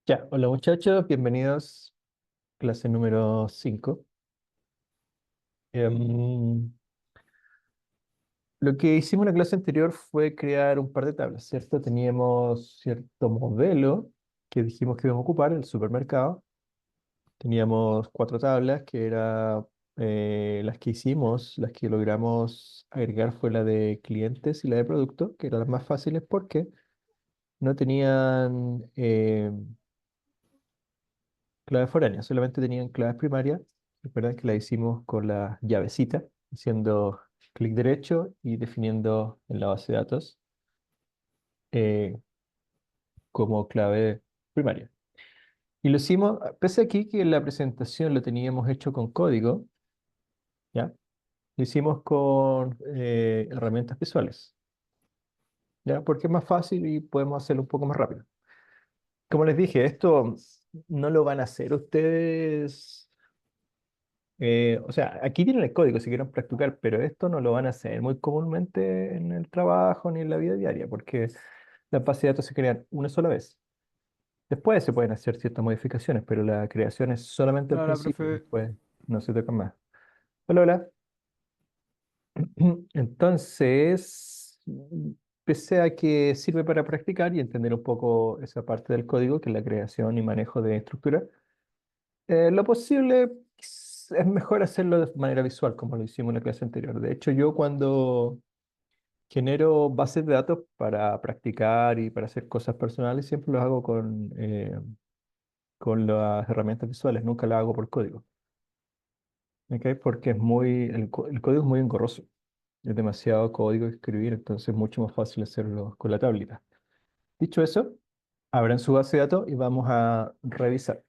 Ya, hola muchachos, bienvenidos, clase número 5. Lo que hicimos en la clase anterior fue crear un par de tablas, ¿cierto? Teníamos cierto modelo que dijimos que íbamos a ocupar en el supermercado. Teníamos cuatro tablas que eran las que hicimos, las que logramos agregar fue la de clientes y la de productos, que eran las más fáciles porque no tenían claves foráneas, solamente tenían claves primarias. Recuerden que la hicimos con la llavecita, haciendo clic derecho y definiendo en la base de datos eh, como clave primaria. Y lo hicimos, pese aquí que en la presentación lo teníamos hecho con código, ¿ya? Lo hicimos con herramientas visuales, ¿ya? Porque es más fácil y podemos hacerlo un poco más rápido. Como les dije, esto no lo van a hacer ustedes. O sea, aquí tienen el código si quieren practicar, pero esto no lo van a hacer muy comúnmente en el trabajo ni en la vida diaria, porque las bases de datos se crean una sola vez. Después se pueden hacer ciertas modificaciones, pero la creación es solamente al Hola, principio, profe. después no se toca más. Hola, hola. Entonces, pese a que sirve para practicar y entender un poco esa parte del código, que es la creación y manejo de estructura, lo posible es mejor hacerlo de manera visual, como lo hicimos en la clase anterior. De hecho, yo cuando genero bases de datos para practicar y para hacer cosas personales, siempre lo hago con las herramientas visuales, nunca lo hago por código. ¿Ok? Porque el código es muy engorroso. Es demasiado código que escribir, entonces es mucho más fácil hacerlo con la tableta. Dicho eso, abran su base de datos y vamos a revisar.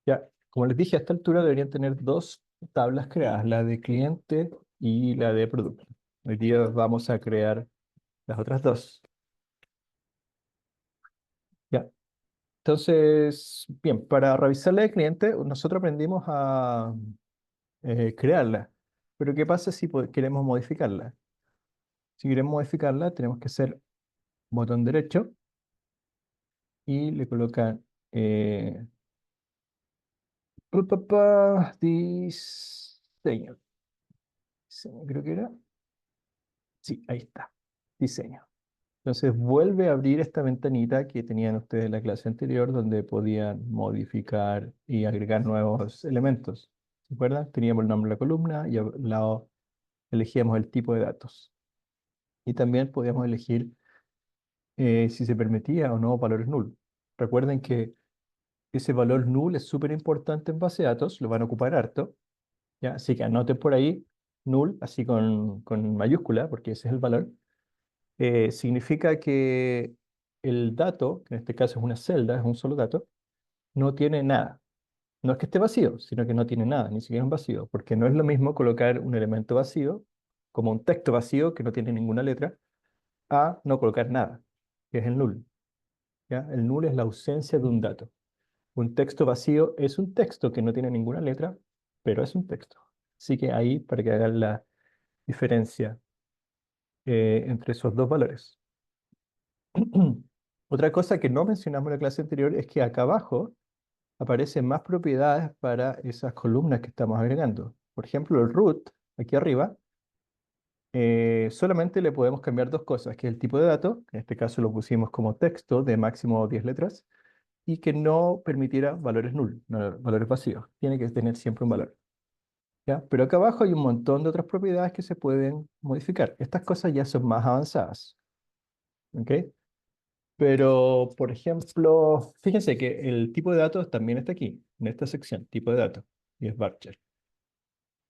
Ya, como les dije, a esta altura deberían tener dos tablas creadas, la de cliente y la de producto. Hoy día vamos a crear las otras dos. Ya, entonces, bien, para revisar la de cliente, nosotros aprendimos a crearla. Pero ¿qué pasa si queremos modificarla? Si queremos modificarla, tenemos que hacer botón derecho y le colocan diseño. Diseño, creo que era. Sí, ahí está. Diseño. Entonces vuelve a abrir esta ventanita que tenían ustedes en la clase anterior donde podían modificar y agregar nuevos elementos. ¿Se acuerdan? Teníamos el nombre de la columna y al lado elegíamos el tipo de datos. Y también podíamos elegir si se permitía o no valores null. Recuerden que ese valor null es súper importante en base de datos, lo van a ocupar harto, ¿ya? Así que anoten por ahí null, así con mayúscula, porque ese es el valor. Significa que el dato, que en este caso es una celda, es un solo dato, no tiene nada. No es que esté vacío, sino que no tiene nada, ni siquiera un vacío, porque no es lo mismo colocar un elemento vacío, como un texto vacío que no tiene ninguna letra, a no colocar nada, que es el null. ¿Ya? El null es la ausencia de un dato. Un texto vacío es un texto que no tiene ninguna letra, pero es un texto. Así que ahí, para que hagan la diferencia entre esos dos valores. Otra cosa que no mencionamos en la clase anterior es que acá abajo aparecen más propiedades para esas columnas que estamos agregando. Por ejemplo, el root, aquí arriba, solamente le podemos cambiar dos cosas, que es el tipo de dato, en este caso lo pusimos como texto de máximo 10 letras, y que no permitiera valores null, no, valores vacíos. Tiene que tener siempre un valor. ¿Ya? Pero acá abajo hay un montón de otras propiedades que se pueden modificar. Estas cosas ya son más avanzadas. ¿Ok? Pero, por ejemplo, fíjense que el tipo de datos también está aquí, en esta sección, tipo de datos, y es varchar.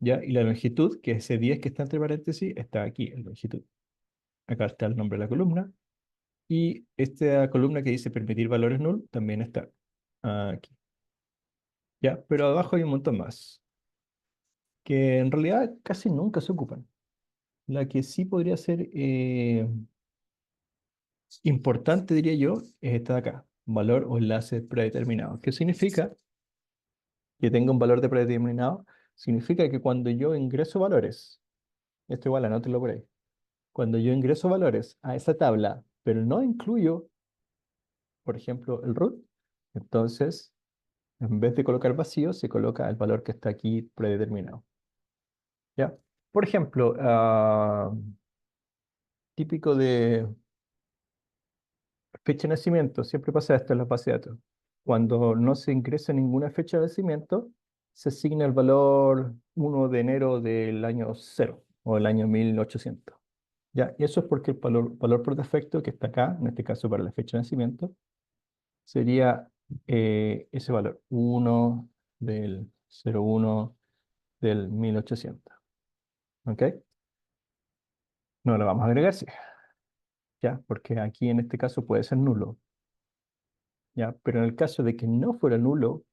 ¿Ya? Y la longitud, que es ese 10 que está entre paréntesis, está aquí, en longitud. Acá está el nombre de la columna. Y esta columna que dice permitir valores null también está aquí. ¿Ya? Pero abajo hay un montón más, que en realidad casi nunca se ocupan. La que sí podría ser importante, diría yo, es esta de acá, valor o enlace predeterminado. ¿Qué significa? Que tenga un valor de predeterminado, significa que cuando yo ingreso valores, esto igual anótelo por ahí, cuando yo ingreso valores a esa tabla, pero no incluyo por ejemplo, el root. Entonces, en vez de colocar vacío, se coloca el valor que está aquí predeterminado. ¿Ya? Por ejemplo, típico de fecha de nacimiento, siempre pasa esto en las bases de datos. Cuando no se ingresa ninguna fecha de nacimiento, se asigna el valor 1 de enero del año 0 o el año 1800. ¿Ya? Y eso es porque el valor por defecto que está acá, en este caso para la fecha de nacimiento, sería ese valor, 1 del 01 del 1800. ¿Ok? No lo vamos a agregar, sí, ¿ya? Porque aquí en este caso puede ser nulo, ¿ya? Pero en el caso de que no fuera nulo,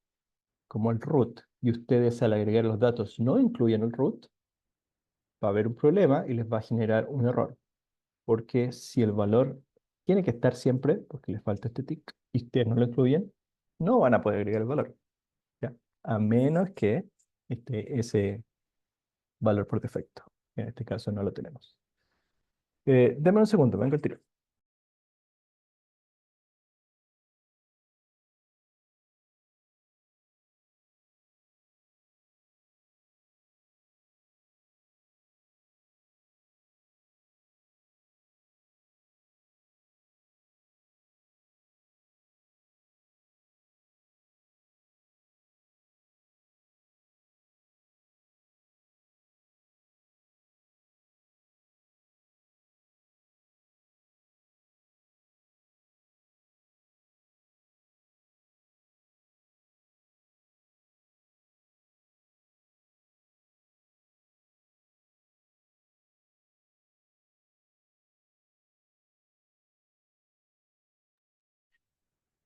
como el root, y ustedes al agregar los datos no incluyen el root, va a haber un problema y les va a generar un error. Porque si el valor tiene que estar siempre, porque les falta este tick, y ustedes no lo incluyen, no van a poder agregar el valor, ¿ya? A menos que ese valor por defecto. En este caso no lo tenemos. Deme un segundo, vengo al tiro.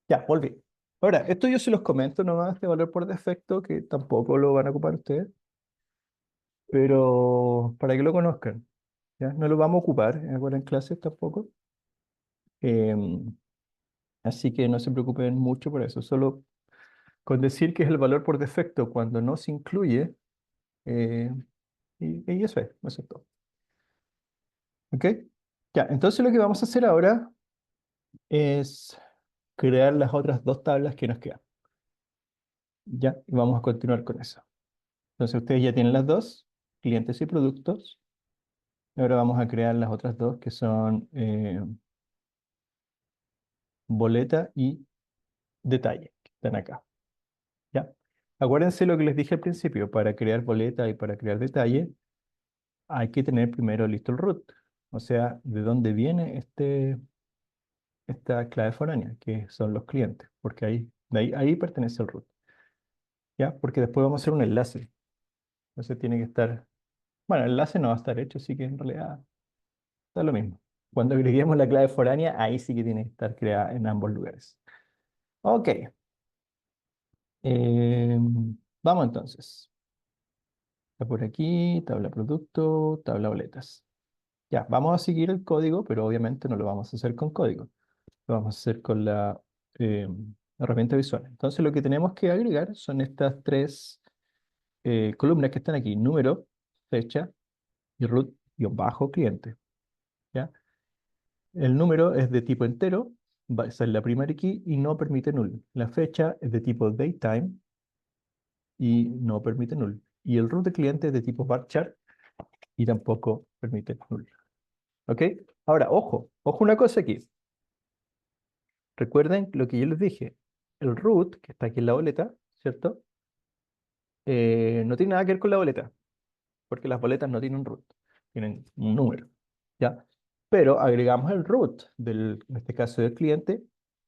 Ya, volví. Ahora, esto yo se los comento nomás, este valor por defecto, que tampoco lo van a ocupar ustedes, pero para que lo conozcan, ¿ya? No lo vamos a ocupar ahora en clases tampoco. Em, Así que no se preocupen mucho por eso, solo con decir que es el valor por defecto cuando no se incluye, eh, y eso es todo. ¿Ok? Ya, entonces lo que vamos a hacer ahora es crear las otras dos tablas que nos quedan. Ya, y vamos a continuar con eso. Entonces ustedes ya tienen las dos, clientes y productos. Y ahora vamos a crear las otras dos que son boleta y detalle, que están acá. ¿Ya? Acuérdense lo que les dije al principio, para crear boleta y para crear detalle, hay que tener primero listo el root. O sea, de dónde viene esta clave foránea, que son los clientes, porque ahí pertenece el root. ¿Ya? Porque después vamos a hacer un enlace. Entonces tiene que estar, bueno, el enlace no va a estar hecho, así que en realidad da lo mismo. Cuando agreguemos la clave foránea, ahí sí que tiene que estar creada en ambos lugares. Ok, vamos entonces. Está por aquí, tabla producto, tabla boletas. Ya, vamos a seguir el código, pero obviamente no lo vamos a hacer con código. Lo vamos a hacer con la eh, herramienta visual. Entonces lo que tenemos que agregar son estas tres columnas que están aquí, número, fecha y root-cliente. ¿Ya? El número es de tipo entero, va a ser la primary key y no permite null. La fecha es de tipo datetime y no permite null. Y el root de cliente es de tipo varchar y tampoco permite null. ¿Ok? Ahora, ojo una cosa aquí. Recuerden lo que yo les dije. El root, que está aquí en la boleta, ¿cierto? No tiene nada que ver con la boleta, porque las boletas no tienen root, tienen un número, ¿ya? Pero agregamos el root, en este caso del cliente,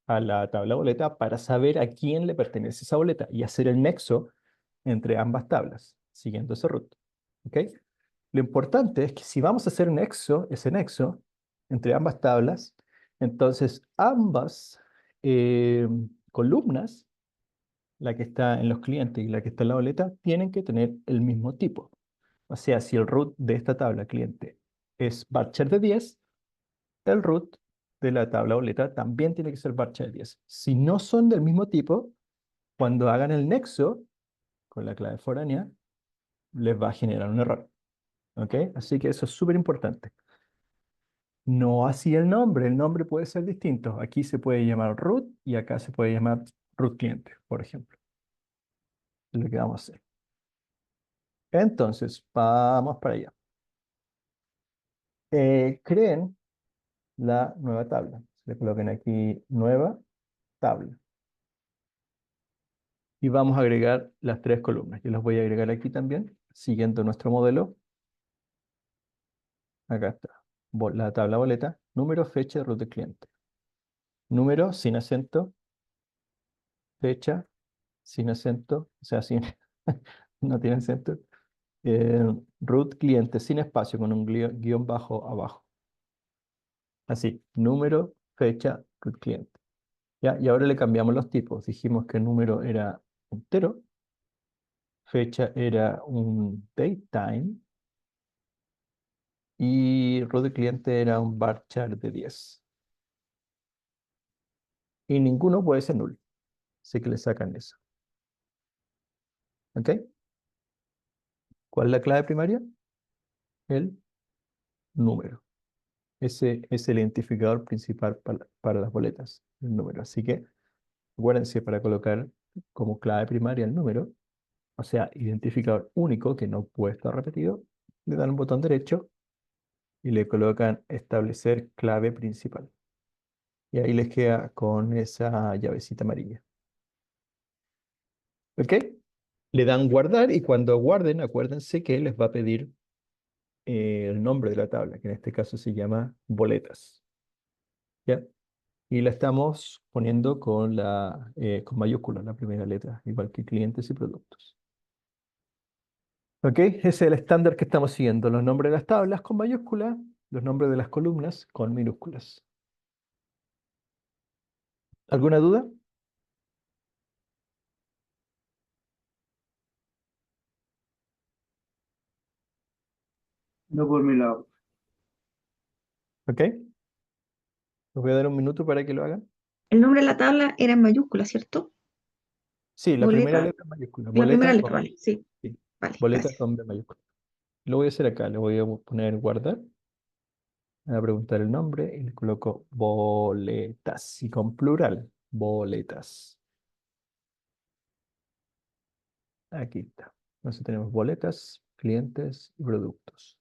a la tabla boleta para saber a quién le pertenece esa boleta y hacer el nexo entre ambas tablas, siguiendo ese root. ¿Ok? Lo importante es que si vamos a hacer ese nexo entre ambas tablas, entonces ambas eh, columnas, la que está en los clientes y la que está en la boleta, tienen que tener el mismo tipo. O sea, si el root de esta tabla cliente es varchar de 10, el root de la tabla boleta también tiene que ser varchar de 10. Si no son del mismo tipo, cuando hagan el nexo con la clave foránea, les va a generar un error. ¿Ok? Así que eso es súper importante. No así el nombre puede ser distinto. Aquí se puede llamar root y acá se puede llamar root cliente, por ejemplo. Es lo que vamos a hacer. Entonces, vamos para allá. Creen la nueva tabla. Le coloquen aquí nueva tabla. Y vamos a agregar las tres columnas. Yo las voy a agregar aquí también, siguiendo nuestro modelo. Acá está. La tabla boleta, número, fecha, root de cliente. Número sin acento, fecha sin acento, o sea, sin, no tiene acento. Eh, root cliente sin espacio con un guión bajo abajo. Así, número, fecha, root cliente. ¿Ya? Y ahora le cambiamos los tipos. Dijimos que el número era entero, fecha era un datetime y root de cliente era un varchar de 10. Y ninguno puede ser null. Así que le sacan eso. ¿Ok? ¿Cuál es la clave primaria? El número. Ese es el identificador principal para las boletas, el número. Así que acuérdense para colocar como clave primaria el número, o sea, identificador único que no puede estar repetido, le dan un botón derecho y le colocan establecer clave principal. Y ahí les queda con esa llavecita amarilla. ¿Ok? Le dan guardar y cuando guarden, acuérdense que les va a pedir el nombre de la tabla, que en este caso se llama boletas. ¿Ya? Y la estamos poniendo con mayúsculas, la primera letra, igual que clientes y productos. ¿Ok? Ese es el estándar que estamos siguiendo. Los nombres de las tablas con mayúsculas, los nombres de las columnas con minúsculas. ¿Alguna duda? No por mi lado. ¿Ok? Les voy a dar un minuto para que lo hagan. El nombre de la tabla era en mayúscula, ¿cierto? Sí, la primera Boleta, letra en mayúscula. la primera Boleta letra, con, vale, sí, sí, vale, boleta gracias. con B mayúscula. Lo voy a hacer acá. Le voy a poner guardar. Me voy a preguntar el nombre y le coloco boletas. Y con plural, boletas. Aquí está. Entonces tenemos boletas, clientes y productos.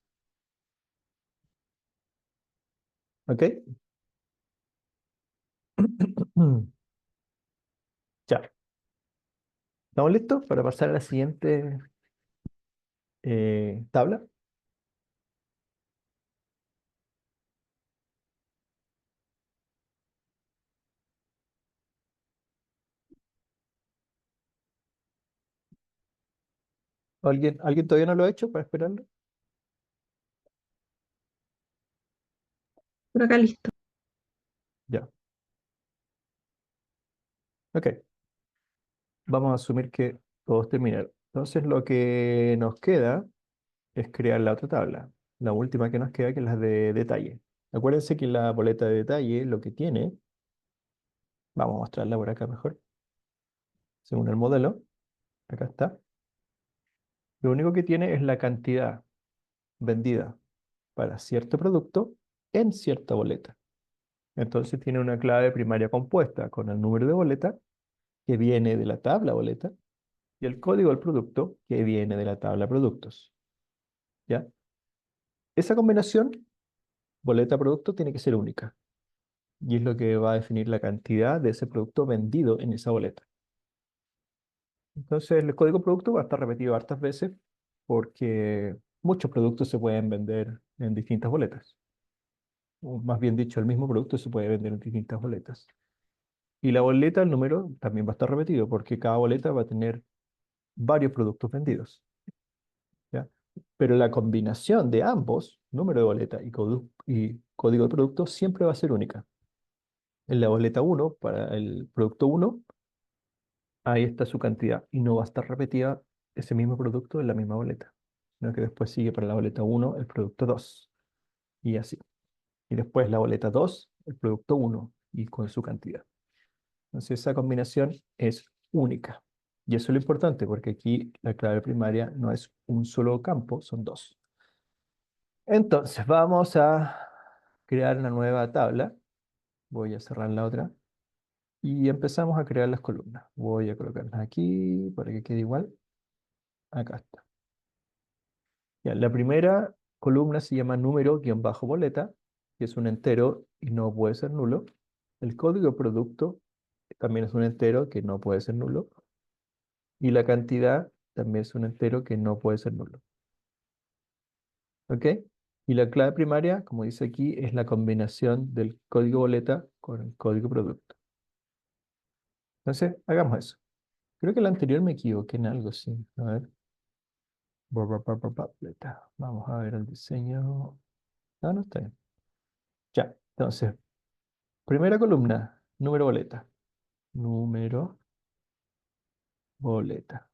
¿Ok? Ya. ¿Estamos listos para pasar a la siguiente tabla? ¿Alguien todavía no lo ha hecho para esperarlo? Por acá listo. Ya. Ok. Vamos a asumir que todos terminaron. Entonces lo que nos queda es crear la otra tabla. La última que nos queda, que es la de detalle. Acuérdense que la boleta de detalle lo que tiene, vamos a mostrarla por acá mejor, según el modelo. Acá está. Lo único que tiene es la cantidad vendida para cierto producto en cierta boleta. Entonces tiene una clave primaria compuesta con el número de boleta que viene de la tabla boleta y el código del producto que viene de la tabla productos. ¿Ya? Esa combinación, boleta-producto, tiene que ser única y es lo que va a definir la cantidad de ese producto vendido en esa boleta. Entonces el código producto va a estar repetido hartas veces porque muchos productos se pueden vender en distintas boletas. O más bien dicho, el mismo producto se puede vender en distintas boletas. Y la boleta, el número, también va a estar repetido porque cada boleta va a tener varios productos vendidos. ¿Ya? Pero la combinación de ambos, número de boleta y código de producto, siempre va a ser única. En la boleta uno para el producto uno ahí está su cantidad y no va a estar repetida ese mismo producto en la misma boleta, sino que después sigue para la boleta uno el producto 2 y así. Y después la boleta 2 el producto uno y con su cantidad. Entonces esa combinación es única. Y eso es lo importante porque aquí la clave primaria no es un solo campo, son dos. Entonces vamos a crear una nueva tabla. Voy a cerrar la otra. Y empezamos a crear las columnas. Voy a colocarlas aquí para que quede igual. Acá está. Ya, la primera columna se llama número-boleta, que es un entero y no puede ser nulo. El código de producto también es un entero que no puede ser nulo. Y la cantidad también es un entero que no puede ser nulo. ¿Ok? Y la clave primaria, como dice aquí, es la combinación del código boleta con el código producto. Entonces, hagamos eso. Creo que el anterior me equivoqué en algo, sí. A ver. Boleta. Vamos a ver el diseño. No, no está bien. Ya, entonces, primera columna, número boleta. Número boleta.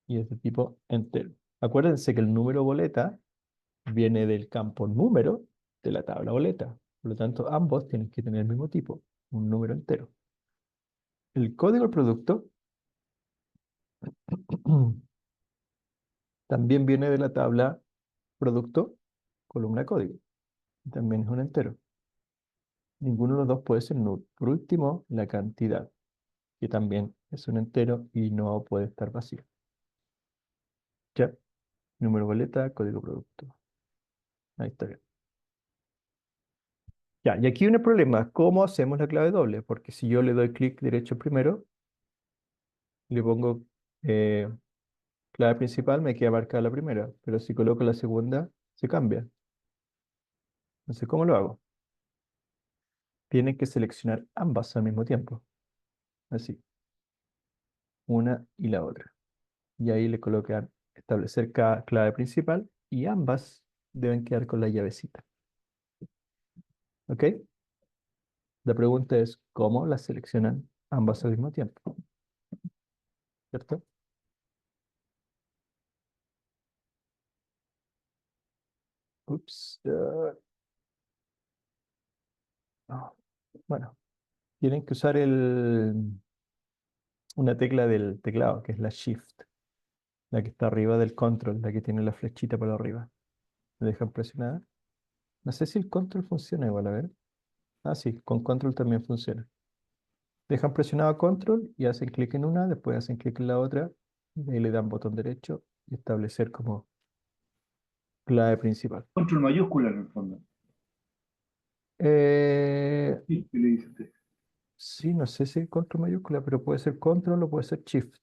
Y es de tipo entero. Acuérdense que el número boleta viene del campo número de la tabla boleta. Por lo tanto, ambos tienen que tener el mismo tipo, un número entero. El código del producto también viene de la tabla producto, columna código. También es un entero. Ninguno de los dos puede ser nulo. Por último, la cantidad, que también es un entero y no puede estar vacío. Ya, número boleta, código producto. Ahí está bien. Ya, y aquí viene el problema. ¿Cómo hacemos la clave doble? Porque si yo le doy clic derecho primero, le pongo clave principal, me queda marcada la primera. Pero si coloco la segunda, se cambia. Entonces, ¿cómo lo hago? Tienen que seleccionar ambas al mismo tiempo. Así, una y la otra. Y ahí le colocan establecer cada clave principal y ambas deben quedar con la llavecita. ¿Ok? La pregunta es, ¿cómo las seleccionan ambas al mismo tiempo? ¿Cierto? Ups. No. Bueno, tienen que usar una tecla del teclado, que es la Shift, la que está arriba del Control, la que tiene la flechita para arriba. ¿Me dejan presionada? No sé si el Control funciona igual, a ver. Ah, sí, con Control también funciona. Dejan presionado Control y hacen clic en una, después hacen clic en la otra, y ahí le dan botón derecho y establecer como clave principal. Control mayúscula en el fondo. Eh, Sí, ¿qué le dice usted? sí, no sé si Control mayúscula, pero puede ser Control o puede ser Shift.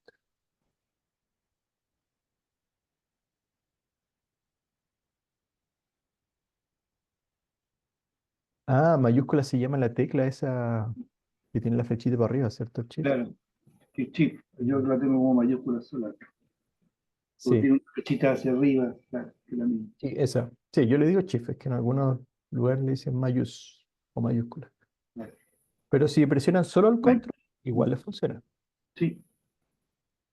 Ah, mayúscula se llama la tecla esa que tiene la flechita para arriba, ¿cierto? Shift. Claro, que chip. Yo la tengo como mayúscula sola. O Sí, tiene una flechita hacia arriba, claro, que la misma. sí, esa. Sí, yo le digo Shift, es que en algunos lugares le dicen mayús o mayúscula. Claro. Pero si presionan solo el Bueno, Control, igual les funciona. sí.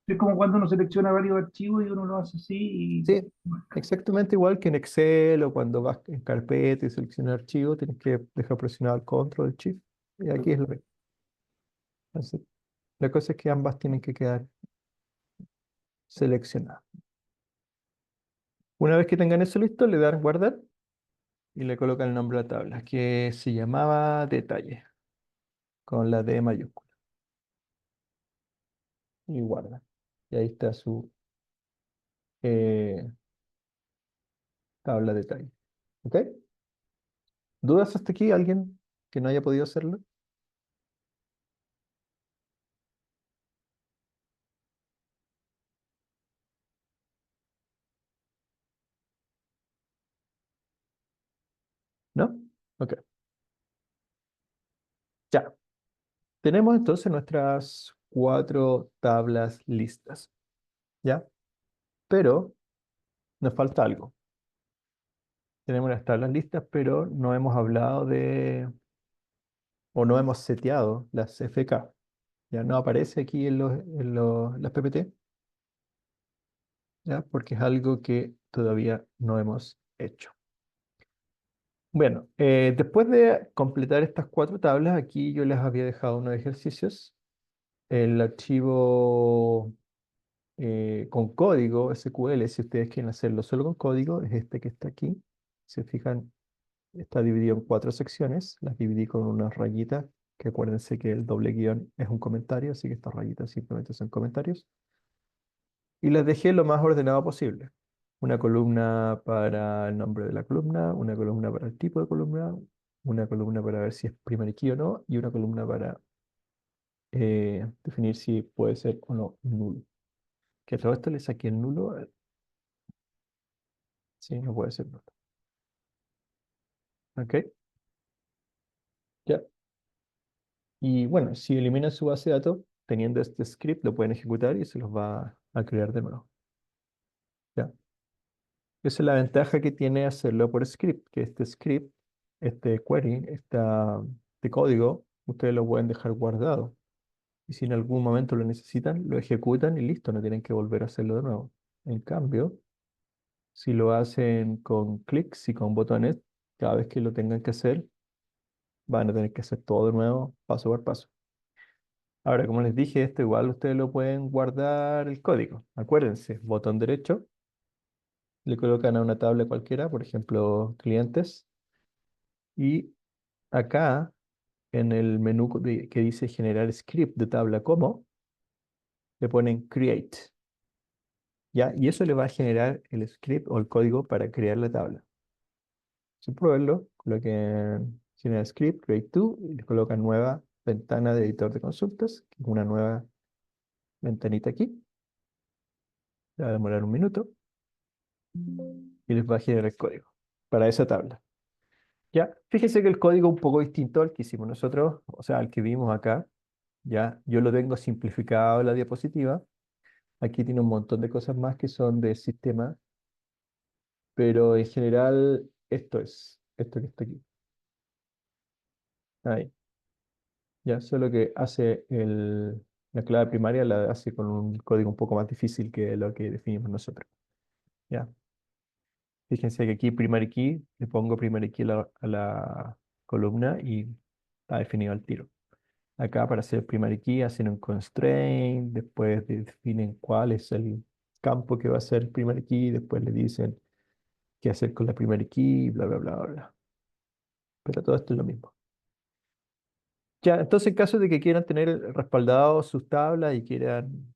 Es como cuando uno selecciona varios archivos y uno lo hace así y Sí, exactamente igual que en Excel o cuando vas en carpeta y seleccionas archivo, tienes que dejar presionado el Control, el Shift. Y aquí es lo mismo. Entonces, la cosa es que ambas tienen que quedar seleccionadas. Una vez que tengan eso listo, le dan guardar y le colocan el nombre a la tabla, que se llamaba detalle, con la D mayúscula. Y guarda. Y ahí está su eh, tabla detalle. ¿Ok? ¿Dudas hasta aquí? ¿Alguien que no haya podido hacerlo? ¿No? Ok. Ya. Tenemos entonces nuestras cuatro tablas listas. ¿Ya? Pero nos falta algo. Tenemos las tablas listas, pero no hemos hablado o no hemos seteado las FK. Ya no aparece aquí las PPT, ¿ya? Porque es algo que todavía no hemos hecho. Bueno, después de completar estas cuatro tablas, aquí yo les había dejado unos ejercicios. El archivo con código SQL, si ustedes quieren hacerlo solo con código, es este que está aquí. Se fijan, está dividido en 4 secciones. Las dividí con unas rayitas, que acuérdense que el doble guión es un comentario, así que estas rayitas simplemente son comentarios. Y las dejé lo más ordenado posible. Una columna para el nombre de la columna, una columna para el tipo de columna, una columna para ver si es primary key o no, y una columna para definir si puede ser o no nulo. Que a todo esto le saqué el nulo. Sí, no puede ser nulo. ¿Ok? Ya. Y bueno, si eliminan su base de datos, teniendo este script, lo pueden ejecutar y se los va a crear de nuevo. ¿Ya? Esa es la ventaja que tiene hacerlo por script, que este script, este query, este código, ustedes lo pueden dejar guardado. Y si en algún momento lo necesitan, lo ejecutan y listo, no tienen que volver a hacerlo de nuevo. En cambio, si lo hacen con clics y con botones, cada vez que lo tengan que hacer, van a tener que hacer todo de nuevo, paso por paso. Ahora, como les dije, esto igual ustedes lo pueden guardar el código. Acuérdense, botón derecho, le colocan a una tabla cualquiera, por ejemplo, clientes, y acá en el menú que dice generar script de tabla como, le ponen create, ¿ya? Y eso le va a generar el script o el código para crear la tabla. Sin probarlo, coloquen generar script, create to, y le colocan nueva ventana de editor de consultas, que es una nueva ventanita aquí. Va a demorar un minuto y les va a generar el código para esa tabla. Ya, fíjense que el código es un poco distinto al que hicimos nosotros, o sea, al que vimos acá. Ya, yo lo tengo simplificado en la diapositiva. Aquí tiene un montón de cosas más que son de sistema, pero en general esto que está aquí. Ahí. Ya, solo que hace la clave primaria la hace con un código un poco más difícil que lo que definimos nosotros. Ya. Fíjense que aquí primary key, le pongo primary key a la columna y está definido al tiro. Acá para hacer primary key hacen un constraint, después definen cuál es el campo que va a ser primary key, después le dicen qué hacer con la primary key, bla, bla, bla, bla. Pero todo esto es lo mismo. Ya, entonces en caso de que quieran tener respaldado sus tablas y quieran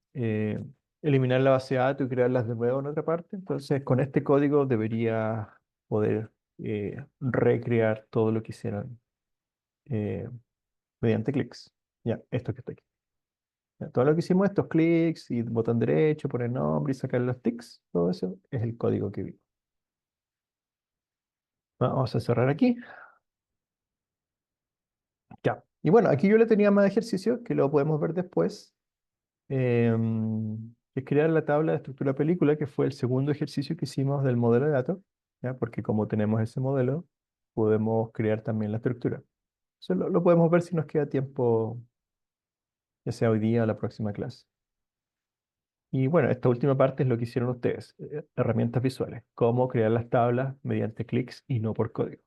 eliminar la base de datos y crearlas de nuevo en otra parte, entonces con este código debería poder recrear todo lo que hicieron eh, mediante clics. Ya, esto que está aquí. Ya, todo lo que hicimos, estos clics y botón derecho, poner nombre y sacar los tics, todo eso es el código que vi. Vamos a cerrar aquí. Ya. Y bueno, aquí yo le tenía más ejercicio que lo podemos ver después. Que es crear la tabla de estructura película, que fue el segundo ejercicio que hicimos del modelo de datos, ¿ya? Porque como tenemos ese modelo, podemos crear también la estructura. Eso lo podemos ver si nos queda tiempo, ya sea hoy día o la próxima clase. Y bueno, esta última parte es lo que hicieron ustedes, herramientas visuales, cómo crear las tablas mediante clics y no por código.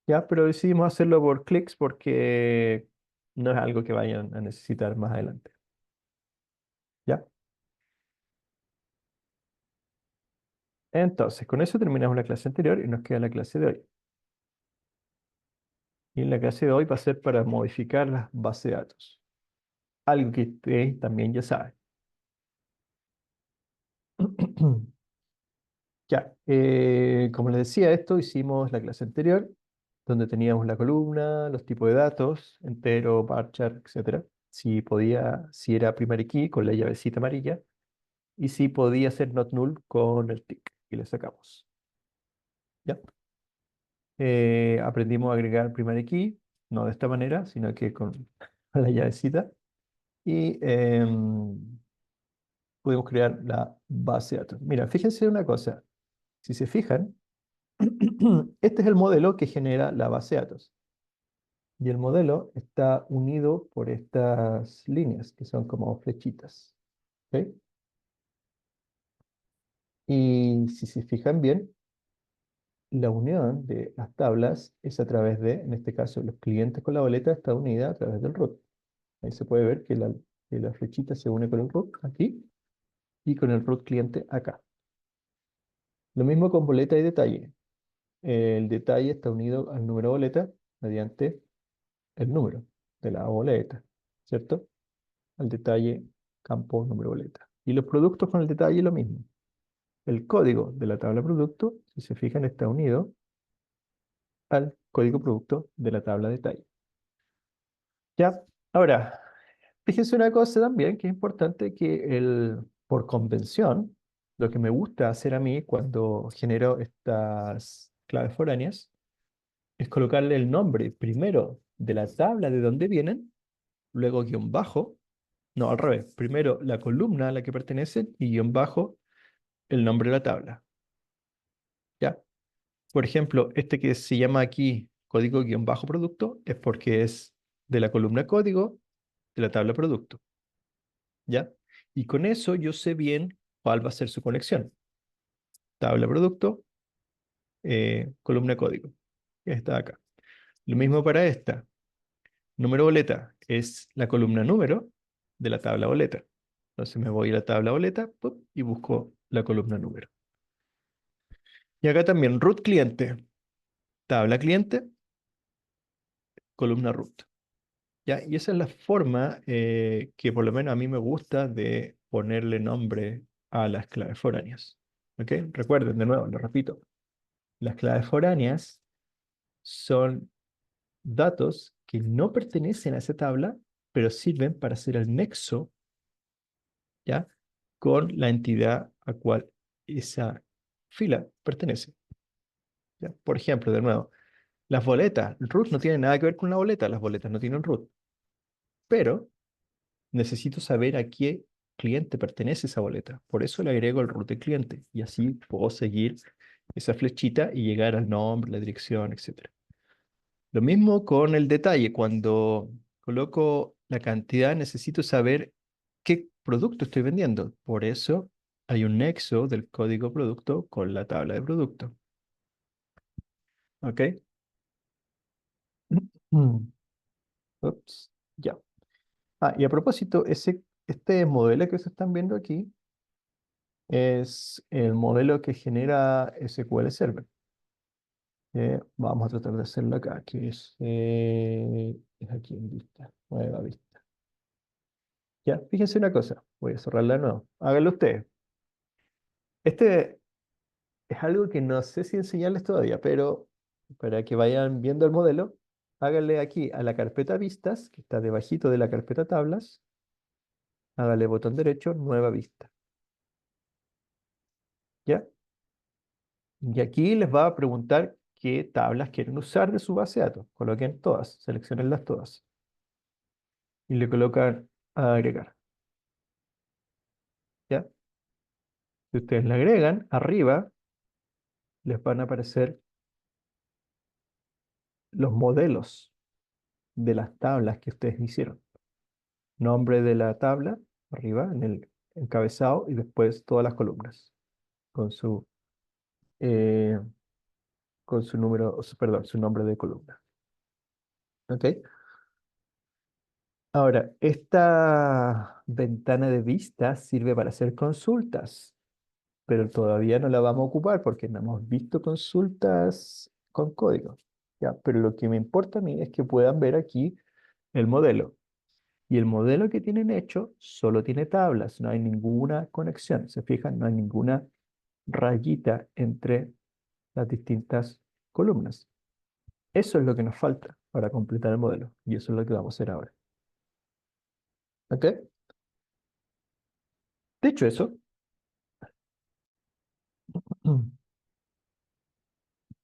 Ya, pero decidimos hacerlo por clics porque no es algo que vayan a necesitar más adelante. ¿Ya? Entonces, con eso terminamos la clase anterior y nos queda la clase de hoy. Y en la clase de hoy va a ser para modificar las bases de datos. Algo que ustedes también ya saben. Ya, como les decía, esto hicimos la clase anterior, donde teníamos la columna, los tipos de datos, entero, varchar, etcétera. Si era primary key con la llavecita amarilla, y si podía ser not null con el tick, y le sacamos. ¿Ya? Aprendimos a agregar primary key, no de esta manera, sino que con la llavecita. Y pudimos crear la base de datos. Mira, fíjense una cosa. Si se fijan, este es el modelo que genera la base de datos. Y el modelo está unido por estas líneas, que son como flechitas. ¿Ok? Y si se fijan bien, la unión de las tablas es a través de, en este caso, los clientes con la boleta está unida a través del root. Ahí se puede ver que la flechita se une con el root aquí y con el root cliente acá. Lo mismo con boleta y detalle. el detalle está unido al número boleta mediante el número de la boleta, ¿cierto? Al detalle campo número boleta. Y los productos con el detalle lo mismo. El código de la tabla producto, si se fijan, está unido al código producto de la tabla detalle. Ya, ahora, fíjense una cosa también que es importante que por convención, lo que me gusta hacer a mí cuando genero estas claves foráneas es colocarle el nombre primero de la tabla de donde vienen, luego guión bajo, no, al revés, primero la columna a la que pertenecen y guión bajo el nombre de la tabla. ¿Ya? Por ejemplo, este que se llama aquí código guión bajo producto es porque es de la columna código de la tabla producto. ¿Ya? Y con eso yo sé bien cuál va a ser su conexión. Tabla producto, columna código. Está acá. Lo mismo para esta. Número boleta es la columna número de la tabla boleta. Entonces me voy a la tabla boleta ¡pup! Y busco la columna número. Y acá también root cliente, tabla cliente, columna root. ¿Ya? Y esa es la forma que por lo menos a mí me gusta de ponerle nombre a las claves foráneas. ¿Ok? Recuerden de nuevo, lo repito. Las claves foráneas son datos que no pertenecen a esa tabla, pero sirven para hacer el nexo, ¿ya? Con la entidad a cual esa fila pertenece. ¿Ya? Por ejemplo, de nuevo, las boletas, root no tiene nada que ver con la boleta, las boletas no tienen root, pero necesito saber a qué cliente pertenece esa boleta. Por eso le agrego el root del cliente y así puedo seguir esa flechita y llegar al nombre, la dirección, etc. Lo mismo con el detalle. Cuando coloco la cantidad, necesito saber qué producto estoy vendiendo. Por eso hay un nexo del código producto con la tabla de producto. ¿Ok? Mm. Ups, ya. Ah, y a propósito, este modelo que se están viendo aquí es el modelo que genera SQL Server. Vamos a tratar de hacerlo acá, que es aquí en vista, nueva vista. Ya, fíjense una cosa, voy a cerrarla de nuevo. Háganlo ustedes. Este es algo que no sé si enseñarles todavía, pero para que vayan viendo el modelo, háganle aquí a la carpeta vistas, que está debajito de la carpeta tablas, háganle botón derecho, nueva vista. ¿Ya? Y aquí les va a preguntar qué tablas quieren usar de su base de datos. Coloquen todas, seleccionenlas todas. Y le colocan a agregar. ¿Ya? Si ustedes le agregan, arriba les van a aparecer los modelos de las tablas que ustedes hicieron. Nombre de la tabla, arriba, en el encabezado, y después todas las columnas, con eh, con su número, perdón, su nombre de columna. ¿Ok? Ahora, esta ventana de vista sirve para hacer consultas, pero todavía no la vamos a ocupar porque no hemos visto consultas con código. ¿Ya? Pero lo que me importa a mí es que puedan ver aquí el modelo. Y el modelo que tienen hecho solo tiene tablas, no hay ninguna conexión. ¿Se fijan? No hay ninguna rayita entre las distintas columnas. Eso es lo que nos falta para completar el modelo. Y eso es lo que vamos a hacer ahora. ¿Ok? Dicho eso,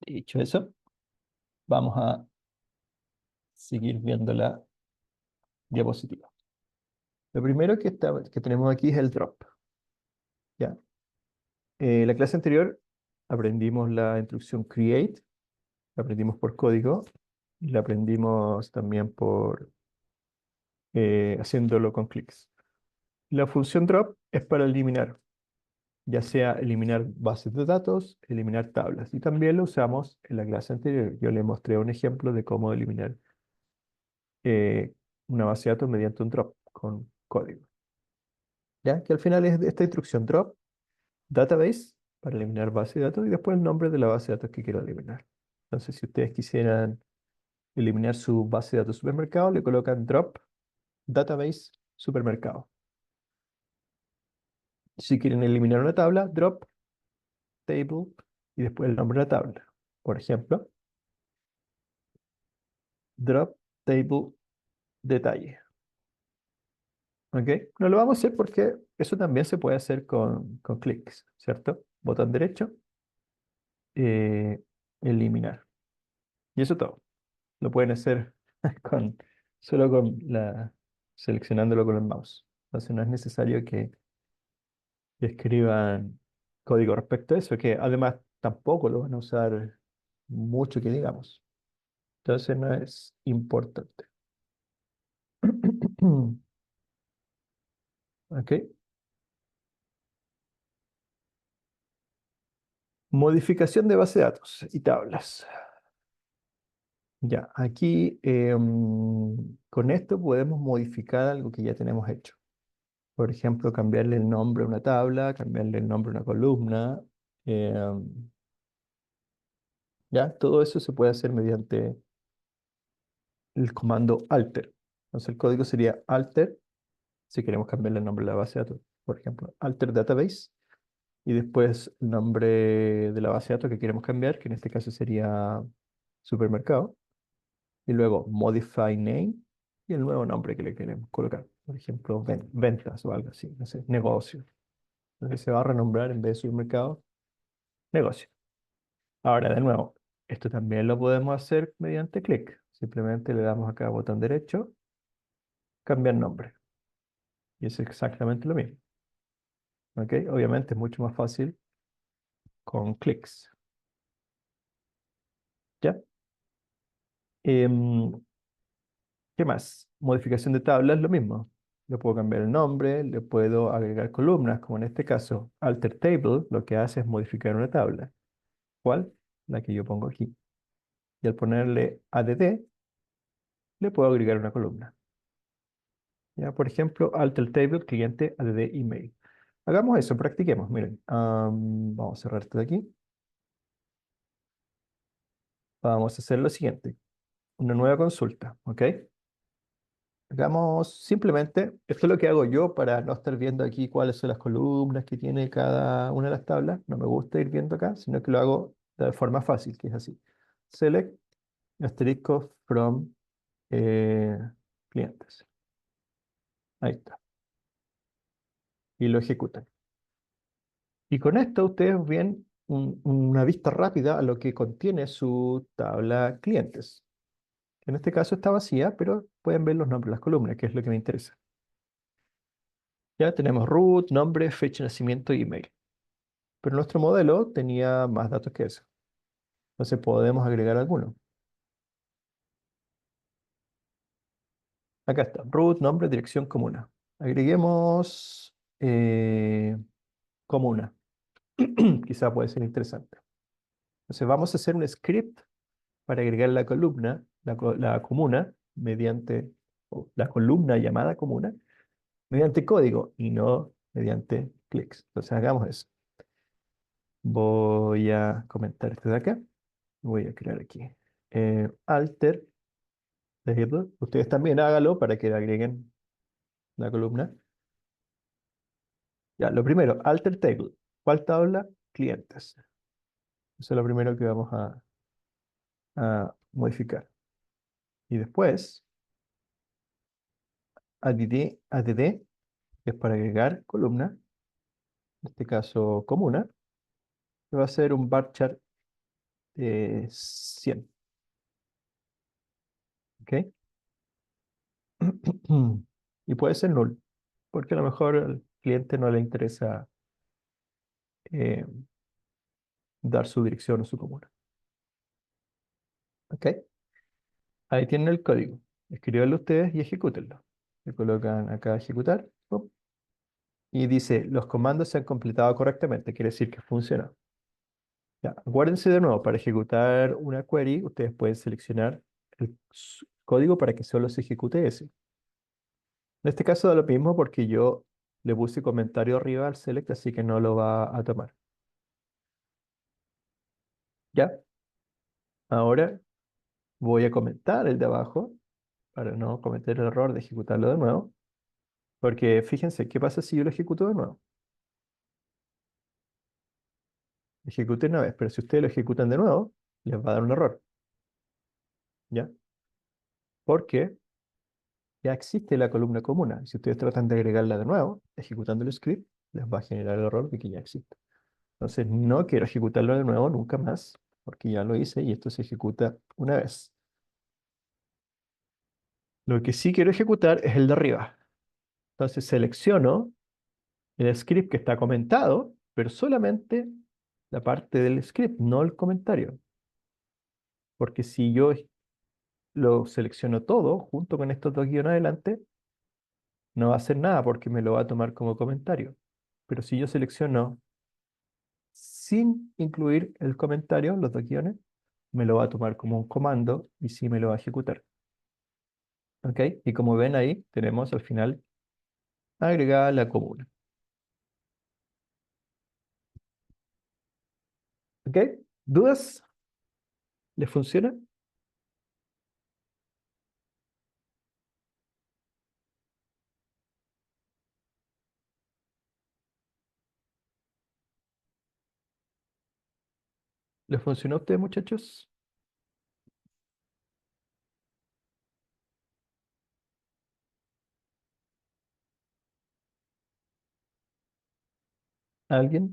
dicho eso, vamos a seguir viendo la diapositiva. Lo primero que tenemos aquí es el drop. ¿Ya? La clase anterior aprendimos la instrucción create, la aprendimos por código y la aprendimos también haciéndolo con clics. La función drop es para eliminar, ya sea eliminar bases de datos, eliminar tablas. Y también lo usamos en la clase anterior. Yo le mostré un ejemplo de cómo eliminar una base de datos mediante un drop con código. ¿Ya? Que al final es esta instrucción drop database para eliminar base de datos y después el nombre de la base de datos que quiero eliminar. Entonces, si ustedes quisieran eliminar su base de datos supermercado, le colocan drop database supermercado. Si quieren eliminar una tabla, drop table y después el nombre de la tabla. Por ejemplo, drop table detalle. ¿Ok? No lo vamos a hacer porque eso también se puede hacer con clics, ¿cierto? Botón derecho, eh, eliminar. Y eso todo. Lo pueden hacer con, solo seleccionándolo con el mouse. Entonces no es necesario que escriban código respecto a eso, que además tampoco lo van a usar mucho que digamos. Entonces no es importante. ¿Ok? Modificación de base de datos y tablas. Ya, aquí con esto podemos modificar algo que ya tenemos hecho. Por ejemplo, cambiarle el nombre a una tabla, cambiarle el nombre a una columna. Ya, todo eso se puede hacer mediante el comando alter. Entonces el código sería alter, si queremos cambiarle el nombre a la base de datos. Por ejemplo, alter database. Y después el nombre de la base de datos que queremos cambiar, que en este caso sería supermercado. Y luego modify name y el nuevo nombre que le queremos colocar. Por ejemplo, ventas o algo así, no sé, negocio. Entonces se va a renombrar en vez de supermercado, negocio. Ahora, de nuevo, esto también lo podemos hacer mediante clic. Simplemente le damos acá botón derecho, cambiar nombre. Y es exactamente lo mismo. ¿Ok? Obviamente es mucho más fácil con clics. ¿Ya? Em, ¿Qué más? Modificación de tablas, lo mismo. Le puedo cambiar el nombre, le puedo agregar columnas, como en este caso, alter table, lo que hace es modificar una tabla. ¿Cuál? La que yo pongo aquí. Y al ponerle add, le puedo agregar una columna. Ya, por ejemplo, alter table, cliente add email. Hagamos eso, practiquemos. Miren, vamos a cerrar esto de aquí. Vamos a hacer lo siguiente, una nueva consulta, ¿ok? Hagamos simplemente, esto es lo que hago yo para no estar viendo aquí cuáles son las columnas que tiene cada una de las tablas. No me gusta ir viendo acá, sino que lo hago de forma fácil, que es así. Select asterisco from eh, clientes. Ahí está. Y lo ejecutan. Y con esto ustedes ven una vista rápida a lo que contiene su tabla clientes. En este caso está vacía, pero pueden ver los nombres de las columnas, que es lo que me interesa. Ya tenemos root, nombre, fecha de nacimiento y email. Pero nuestro modelo tenía más datos que eso. Entonces podemos agregar alguno. Acá está, root, nombre, dirección, comuna. Agreguemos comuna. Quizá puede ser interesante. Entonces vamos a hacer un script para agregar la columna, la comuna, mediante, o la columna llamada comuna, mediante código y no mediante clics. Entonces hagamos eso. Voy a comentar esto de acá. Voy a crear aquí. Alter table. Ustedes también hágalo para que le agreguen la columna. Ya, lo primero, alter table. ¿Cuál tabla? Clientes. Eso es lo primero que vamos a modificar. Y después, add, que es para agregar columna, en este caso comuna, que va a ser un varchar 100. ¿Ok? Y puede ser null, porque a lo mejor al cliente no le interesa eh, dar su dirección o su comuna. ¿Ok? Ahí tienen el código. Escríbanlo ustedes y ejecútenlo. Le colocan acá ejecutar. ¡Pum! Y dice, los comandos se han completado correctamente. Quiere decir que funcionó. Ya, acuérdense de nuevo, para ejecutar una query, ustedes pueden seleccionar el código para que solo se ejecute ese. En este caso da lo mismo porque yo le puse comentario arriba al select, así que no lo va a tomar. ¿Ya? Ahora voy a comentar el de abajo para no cometer el error de ejecutarlo de nuevo. Porque fíjense, ¿qué pasa si yo lo ejecuto de nuevo? Ejecute una vez, pero si ustedes lo ejecutan de nuevo, les va a dar un error. ¿Ya? Porque ya existe la columna común. Si ustedes tratan de agregarla de nuevo, ejecutando el script, les va a generar el error de que ya existe. Entonces, no quiero ejecutarlo de nuevo nunca más, porque ya lo hice y esto se ejecuta una vez. Lo que sí quiero ejecutar es el de arriba. Entonces, selecciono el script que está comentado, pero solamente la parte del script, no el comentario. Porque si yo lo selecciono todo junto con estos dos guiones adelante, no va a hacer nada porque me lo va a tomar como comentario. Pero si yo selecciono sin incluir el comentario, los dos guiones, me lo va a tomar como un comando y sí me lo va a ejecutar. ¿Ok? Y como ven ahí, tenemos al final agregada la comuna. ¿Ok? ¿Dudas? ¿Les funciona? ¿Les funcionó a ustedes, muchachos? ¿Alguien?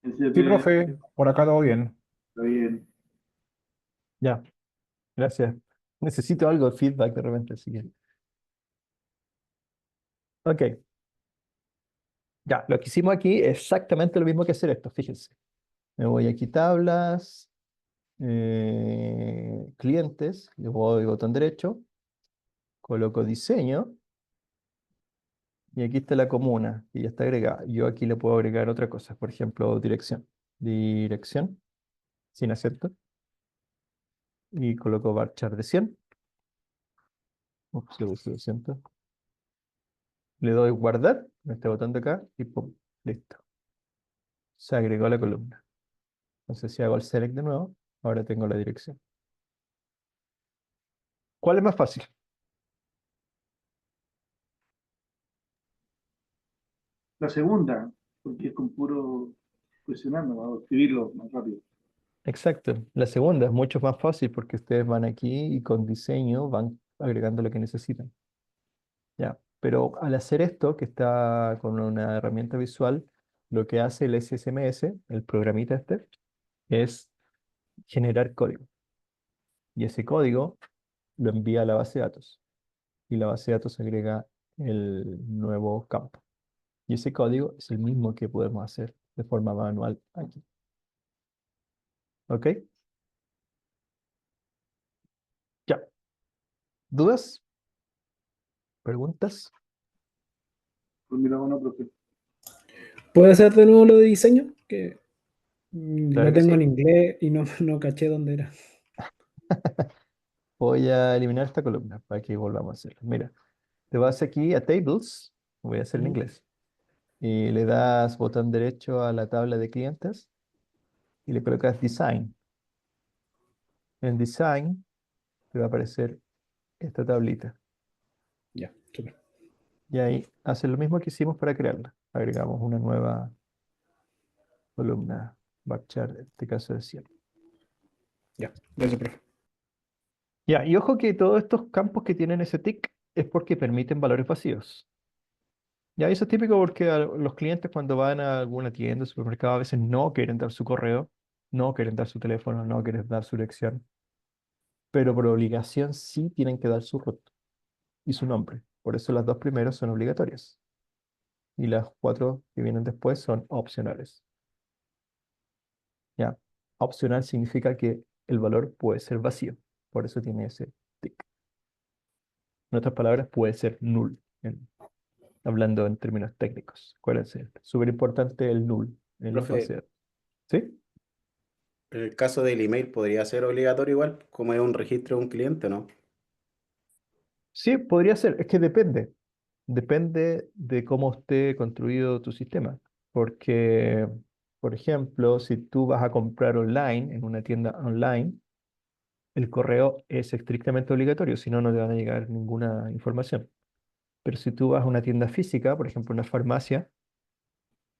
Sí, SP, profe, por acá todo bien. está bien. Ya, gracias. Necesito algo de feedback de repente, así que. Ok, ya, lo que hicimos aquí es exactamente lo mismo que hacer esto, fíjense. Me voy aquí tablas, clientes, le voy botón derecho, coloco diseño y aquí está la comuna y ya está agregada. Yo aquí le puedo agregar otra cosa, por ejemplo, dirección. Dirección, sin acento, y coloco varchar de 100. Ups, le puse 200. Le doy guardar en este botón de acá y pum, listo. Se agregó la columna. Entonces si hago el select de nuevo, ahora tengo la dirección. ¿Cuál es más fácil? La segunda, porque es con puro presionando, vamos a escribirlo más rápido. Exacto. La segunda es mucho más fácil porque ustedes van aquí y con diseño van agregando lo que necesitan. Ya. Pero al hacer esto, que está con una herramienta visual, lo que hace el SSMS, el programita este, es generar código. Y ese código lo envía a la base de datos. Y la base de datos agrega el nuevo campo. Y ese código es el mismo que podemos hacer de forma manual aquí. ¿Ok? Ya. ¿Dudas? ¿Preguntas? Pues mira, bueno, profe. ¿Puedo hacer de nuevo lo de diseño? Que Claro lo que tengo en sí. inglés y no, no caché dónde era. Voy a eliminar esta columna para que volvamos a hacerlo. Mira, te vas aquí a Tables, voy a hacer en ¿Mm? inglés, y le das botón derecho a la tabla de clientes y le colocas Design. En Design te va a aparecer esta tablita. Ya, súper. Y ahí hace lo mismo que hicimos para crearla. Agregamos una nueva columna, varchar, en este caso de 100. Ya, gracias, profe. Ya, y ojo que todos estos campos que tienen ese tick es porque permiten valores vacíos. Ya, eso es típico porque los clientes cuando van a alguna tienda, supermercado, a veces no quieren dar su correo, no quieren dar su teléfono, no quieren dar su dirección, pero por obligación sí tienen que dar su root y su nombre. Por eso las dos primeras son obligatorias y las cuatro que vienen después son opcionales. Ya, opcional significa que el valor puede ser vacío, por eso tiene ese tick. En otras palabras, puede ser null, hablando en términos técnicos. Acuérdense, súper importante el null en las bases Profe, de datos. ¿Sí? en el caso del email podría ser obligatorio igual, como es un registro de un cliente, ¿no? Sí, podría ser, es que depende. depende de cómo esté construido tu sistema. Porque, por ejemplo, si tú vas a comprar online, en una tienda online, el correo es estrictamente obligatorio, si no, no te van a llegar ninguna información. Pero si tú vas a una tienda física, por ejemplo, una farmacia,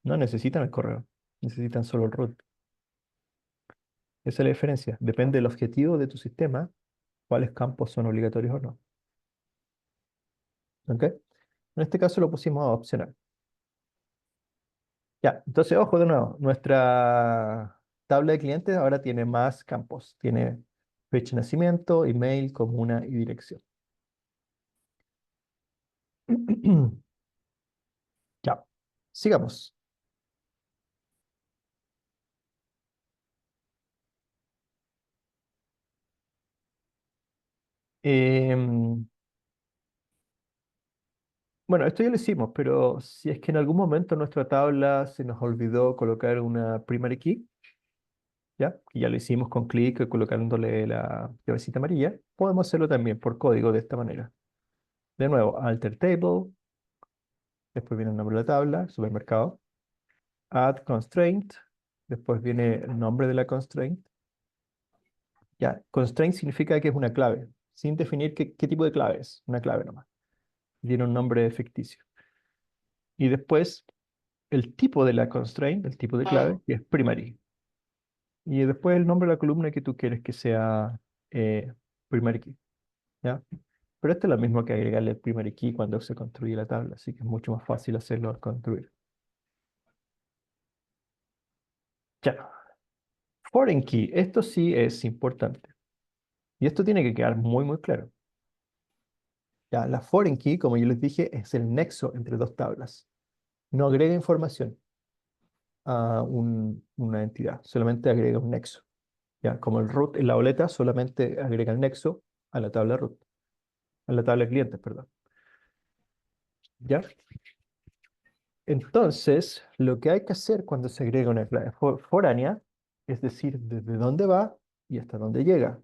no necesitan el correo, necesitan solo el root. Esa es la diferencia. Depende del objetivo de tu sistema, cuáles campos son obligatorios o no. ¿Ok? En este caso lo pusimos a opcional. Ya, entonces, ojo de nuevo, nuestra tabla de clientes ahora tiene más campos. Tiene fecha de nacimiento, email, comuna y dirección. Ya, sigamos. Em, bueno, esto ya lo hicimos, pero si es que en algún momento en nuestra tabla se nos olvidó colocar una primary key, ¿ya? Que ya lo hicimos con clic, colocándole la llavecita amarilla, podemos hacerlo también por código de esta manera. De nuevo, alter table, después viene el nombre de la tabla, supermercado, add constraint, después viene el nombre de la constraint. Ya, constraint significa que es una clave, sin definir qué tipo de clave es, una clave nomás. Tiene un nombre ficticio. Y después el tipo de la constraint, el tipo de clave, que es primary. Y después el nombre de la columna que tú quieres que sea primary key, ¿ya? Pero esto es lo mismo que agregarle el primary key cuando se construye la tabla, así que es mucho más fácil hacerlo al construir. Ya, foreign key, esto sí es importante. Y esto tiene que quedar muy claro. Ya, la foreign key, como yo les dije, es el nexo entre dos tablas. No agrega información a una entidad, solamente agrega un nexo. Ya, como el root en la boleta solamente agrega el nexo a la tabla root, a la tabla de clientes, perdón. ¿Ya? Entonces, lo que hay que hacer cuando se agrega una clave foránea es decir desde dónde va y hasta dónde llega,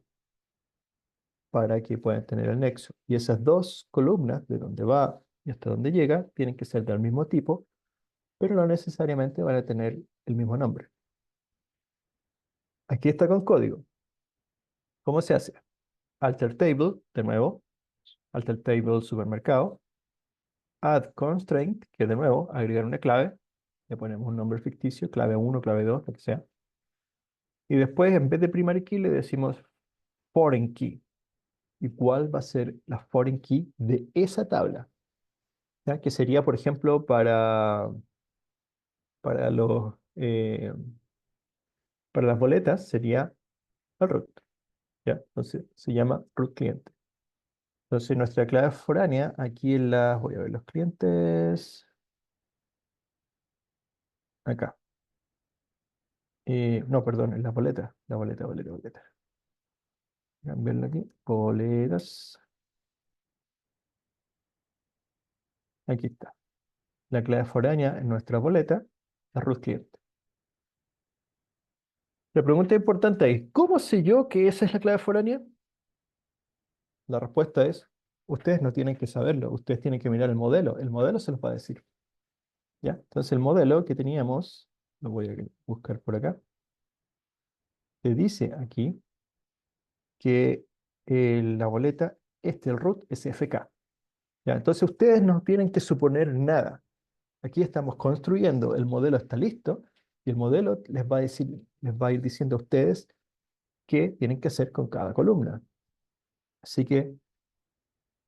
para que puedan tener el nexo. Y esas dos columnas, de dónde va y hasta dónde llega, tienen que ser del mismo tipo, pero no necesariamente van a tener el mismo nombre. Aquí está con código. ¿Cómo se hace? Alter table, de nuevo, alter table supermercado, add constraint, que de nuevo, agregar una clave, le ponemos un nombre ficticio, clave 1, clave 2, lo que sea. Y después, en vez de primary key, le decimos foreign key. ¿Y cuál va a ser la foreign key de esa tabla? ¿Ya? Que sería, por ejemplo, para los, para las boletas, sería el root. ¿Ya? Entonces, se llama root cliente. Entonces, nuestra clave foránea, aquí en las, voy a ver los clientes, acá. No, perdón, en las boletas, boleta. Cambiarlo aquí, boletas. Aquí está. La clave foránea en nuestra boleta es root cliente. La pregunta importante es, ¿cómo sé yo que esa es la clave foránea? La respuesta es, ustedes no tienen que saberlo, ustedes tienen que mirar el modelo se los va a decir. ¿Ya? Entonces el modelo que teníamos, lo voy a buscar por acá, te dice aquí que la boleta, el root es FK. ¿Ya? Entonces ustedes no tienen que suponer nada. Aquí estamos construyendo, el modelo está listo y el modelo les va a decir, les va a ir diciendo a ustedes qué tienen que hacer con cada columna. Así que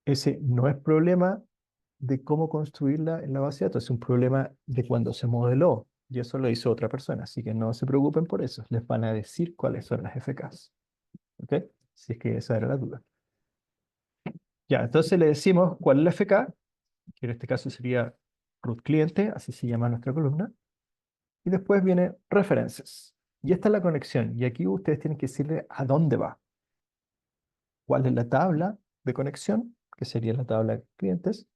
ese no es problema de cómo construirla en la base de datos, es un problema de cuando se modeló y eso lo hizo otra persona, así que no se preocupen por eso, les van a decir cuáles son las FKs, ¿ok? Si es que esa era la duda. Ya, entonces le decimos cuál es la FK, que en este caso sería root cliente, así se llama nuestra columna, y después viene references. Y esta es la conexión, y aquí ustedes tienen que decirle a dónde va, cuál es la tabla de conexión, que sería la tabla de clientes,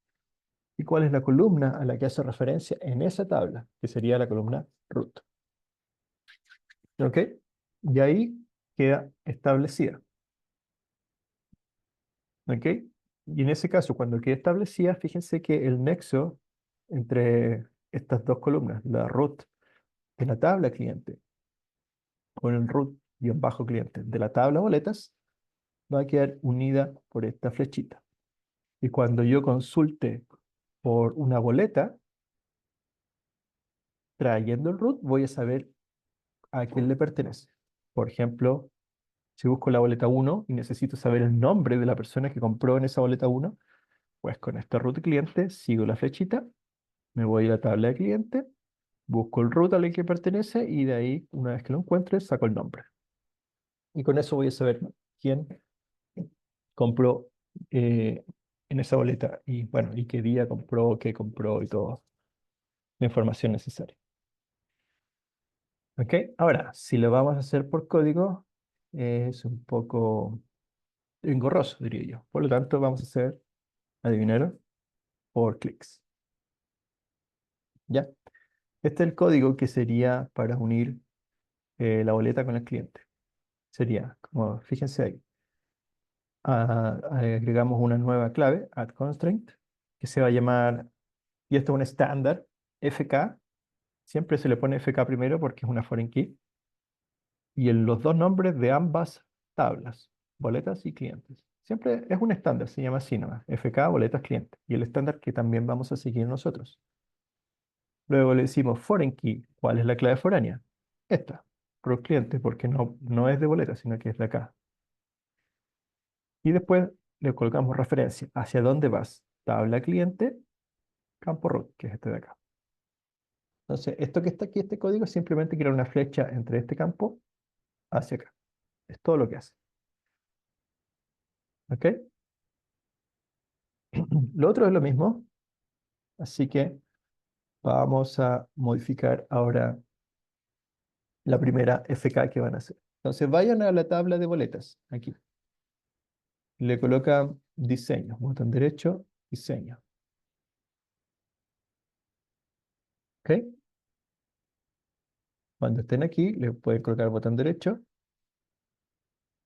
y cuál es la columna a la que hace referencia en esa tabla, que sería la columna root. ¿Ok? Y ahí queda establecida. ¿Ok? Y en ese caso, cuando quede establecida, fíjense que el nexo entre estas dos columnas, la root de la tabla cliente con el root-cliente de la tabla boletas, va a quedar unida por esta flechita. Y cuando yo consulte por una boleta, trayendo el root, voy a saber a quién le pertenece. Por ejemplo, si busco la boleta 1 y necesito saber el nombre de la persona que compró en esa boleta 1, pues con este root cliente sigo la flechita, me voy a la tabla de cliente, busco el root al que pertenece y de ahí, una vez que lo encuentre, saco el nombre. Y con eso voy a saber quién compró en esa boleta y bueno, y qué día compró, qué compró y toda la información necesaria. ¿Ok? Ahora, si lo vamos a hacer por código, es un poco engorroso, diría yo. Por lo tanto, vamos a hacer, adivinaron, por clics. ¿Ya? Este es el código que sería para unir la boleta con el cliente. Sería, como fíjense ahí, agregamos una nueva clave, add constraint, que se va a llamar, y esto es un estándar, FK. Siempre se le pone FK primero porque es una foreign key. Y en los dos nombres de ambas tablas, boletas y clientes. Siempre es un estándar, se llama así nomás, FK, boletas, clientes. Y el estándar que también vamos a seguir nosotros. Luego le decimos foreign key. ¿Cuál es la clave foránea? Esta, root cliente, porque no es de boleta, sino que es de acá. Y después le colocamos referencia. ¿Hacia dónde vas? Tabla cliente, campo root, que es este de acá. Entonces, esto que está aquí, este código, es simplemente crear una flecha entre este campo hacia acá. Es todo lo que hace. ¿Ok? Lo otro es lo mismo, así que vamos a modificar ahora la primera FK que van a hacer. Entonces vayan a la tabla de boletas, aquí. Le colocan diseño, botón derecho, diseño. ¿Ok? Cuando estén aquí, le pueden colocar botón derecho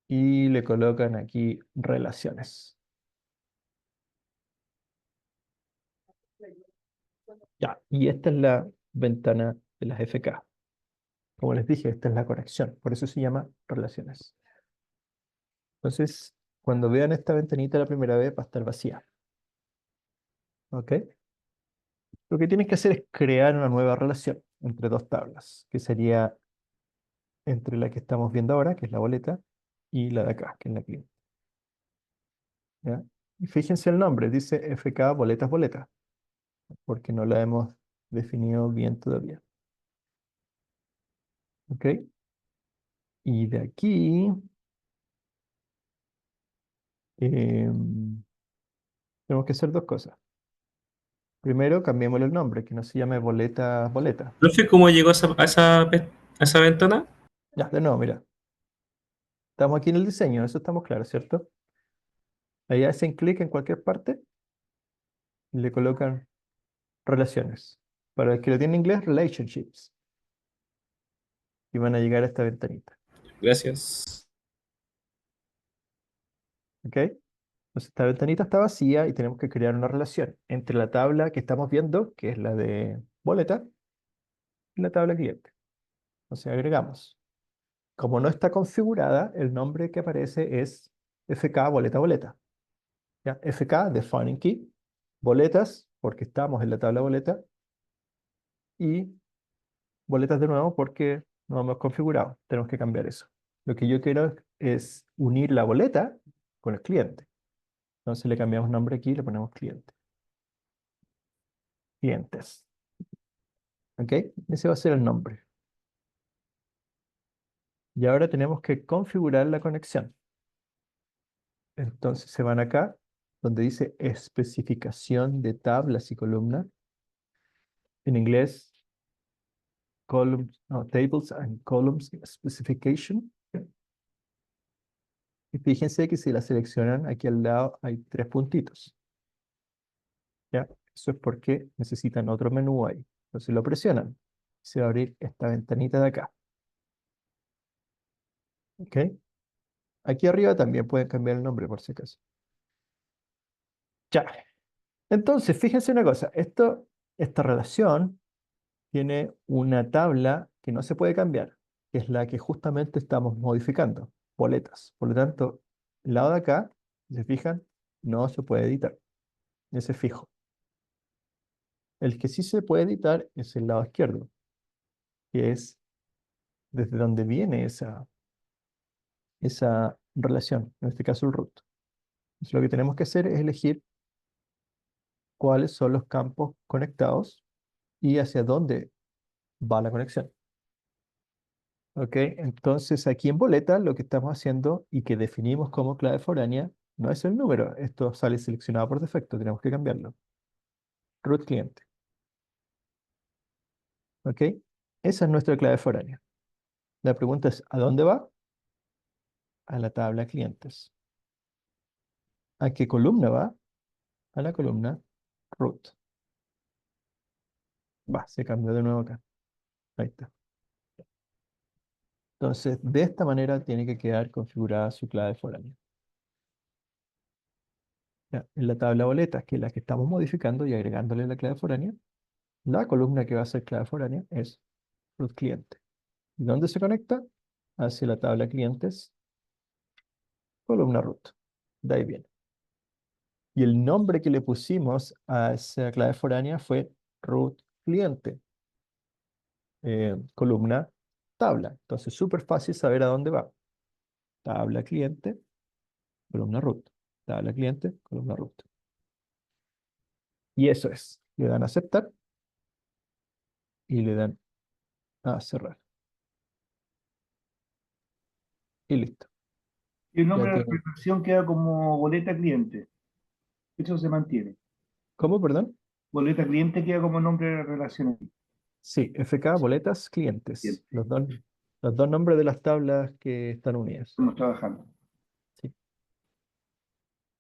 y le colocan aquí relaciones. Ya, y esta es la ventana de las FK. Como les dije, esta es la conexión, por eso se llama relaciones. Entonces, cuando vean esta ventanita la primera vez, va a estar vacía. ¿Ok? Lo que tienes que hacer es crear una nueva relación entre dos tablas, que sería entre la que estamos viendo ahora, que es la boleta, y la de acá, que es la cliente. ¿Ya? Y fíjense el nombre, dice FK boletas boleta, porque no la hemos definido bien todavía. ¿Ok? Y de aquí tenemos que hacer dos cosas. Primero, cambiémosle el nombre, que no se llame boleta boleta. Profe, ¿cómo llegó a esa ventana? Ya, de nuevo, mira. Estamos aquí en el diseño, eso estamos claros, ¿cierto? Ahí hacen clic en cualquier parte y le colocan relaciones. Para el que lo tiene en inglés, relationships. Y van a llegar a esta ventanita. Gracias. ¿Ok? Entonces esta ventanita está vacía y tenemos que crear una relación entre la tabla que estamos viendo, que es la de boleta, y la tabla cliente. Entonces agregamos. Como no está configurada, el nombre que aparece es FK boleta boleta. ¿Ya? FK, defining key, boletas, porque estamos en la tabla boleta, y boletas de nuevo porque no hemos configurado. Tenemos que cambiar eso. Lo que yo quiero es unir la boleta con el cliente. Entonces le cambiamos nombre aquí y le ponemos cliente. Clientes. ¿Ok? Ese va a ser el nombre. Y ahora tenemos que configurar la conexión. Entonces se van acá, donde dice especificación de tablas y columnas. En inglés, tables and columns specification. Y fíjense que si la seleccionan, aquí al lado hay tres puntitos. ¿Ya? Eso es porque necesitan otro menú ahí. Entonces lo presionan. Se va a abrir esta ventanita de acá. ¿Ok? Aquí arriba también pueden cambiar el nombre por si acaso. Ya. Entonces, fíjense una cosa. Esta relación tiene una tabla que no se puede cambiar, que es la que justamente estamos modificando, boletas. Por lo tanto, el lado de acá, si se fijan, no se puede editar. Ese es fijo. El que sí se puede editar es el lado izquierdo, que es desde donde viene esa relación, en este caso el root. Entonces, lo que tenemos que hacer es elegir cuáles son los campos conectados y hacia dónde va la conexión. ¿Ok? Entonces, aquí en boleta lo que estamos haciendo y que definimos como clave foránea no es el número. Esto sale seleccionado por defecto, tenemos que cambiarlo. Root cliente. ¿Ok? Esa es nuestra clave foránea. La pregunta es, ¿a dónde va? A la tabla clientes. ¿A qué columna va? A la columna root. Va, se cambió de nuevo acá. Ahí está. Entonces, de esta manera tiene que quedar configurada su clave foránea. Ya, en la tabla boletas, que es la que estamos modificando y agregándole la clave foránea, la columna que va a ser clave foránea es root cliente. ¿Y dónde se conecta? Hacia la tabla clientes, columna root. De ahí viene. Y el nombre que le pusimos a esa clave foránea fue root cliente, columna tabla. Entonces, súper fácil saber a dónde va. Tabla cliente, columna root. Tabla cliente, columna root. Y eso es. Le dan a aceptar y le dan a cerrar. Y listo. Y el Ya nombre de la tienen. relación queda como boleta cliente. Eso se mantiene. ¿Cómo, perdón? Boleta cliente queda como nombre de la relación. Sí, FK, boletas, clientes. Cliente. Los dos nombres de las tablas que están unidas. Estamos trabajando. Sí,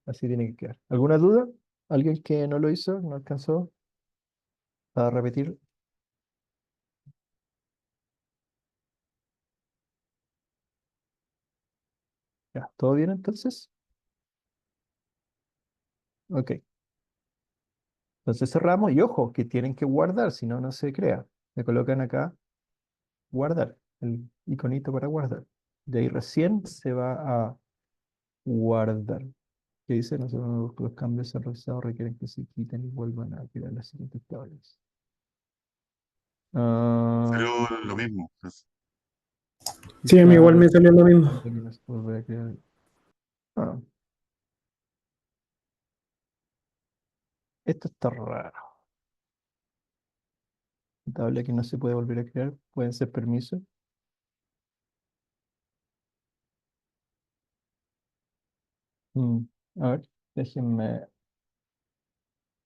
así tiene que quedar. ¿Alguna duda? ¿Alguien que no lo hizo, no alcanzó a repetir? Ya, ¿todo bien entonces? Ok. Entonces cerramos y ojo, que tienen que guardar, si no, no se crea. Le colocan acá guardar, el iconito para guardar. De ahí recién se va a guardar. ¿Qué dice? No sé, los cambios realizados requieren que se quiten y vuelvan a crear las siguientes tablas. Ah, Salió lo mismo. Sí, a mí igual claro, me salió lo mismo. volver a crear. Ah, esto está raro. Tabla que no se puede volver a crear, pueden ser permisos. Mm, A ver, déjenme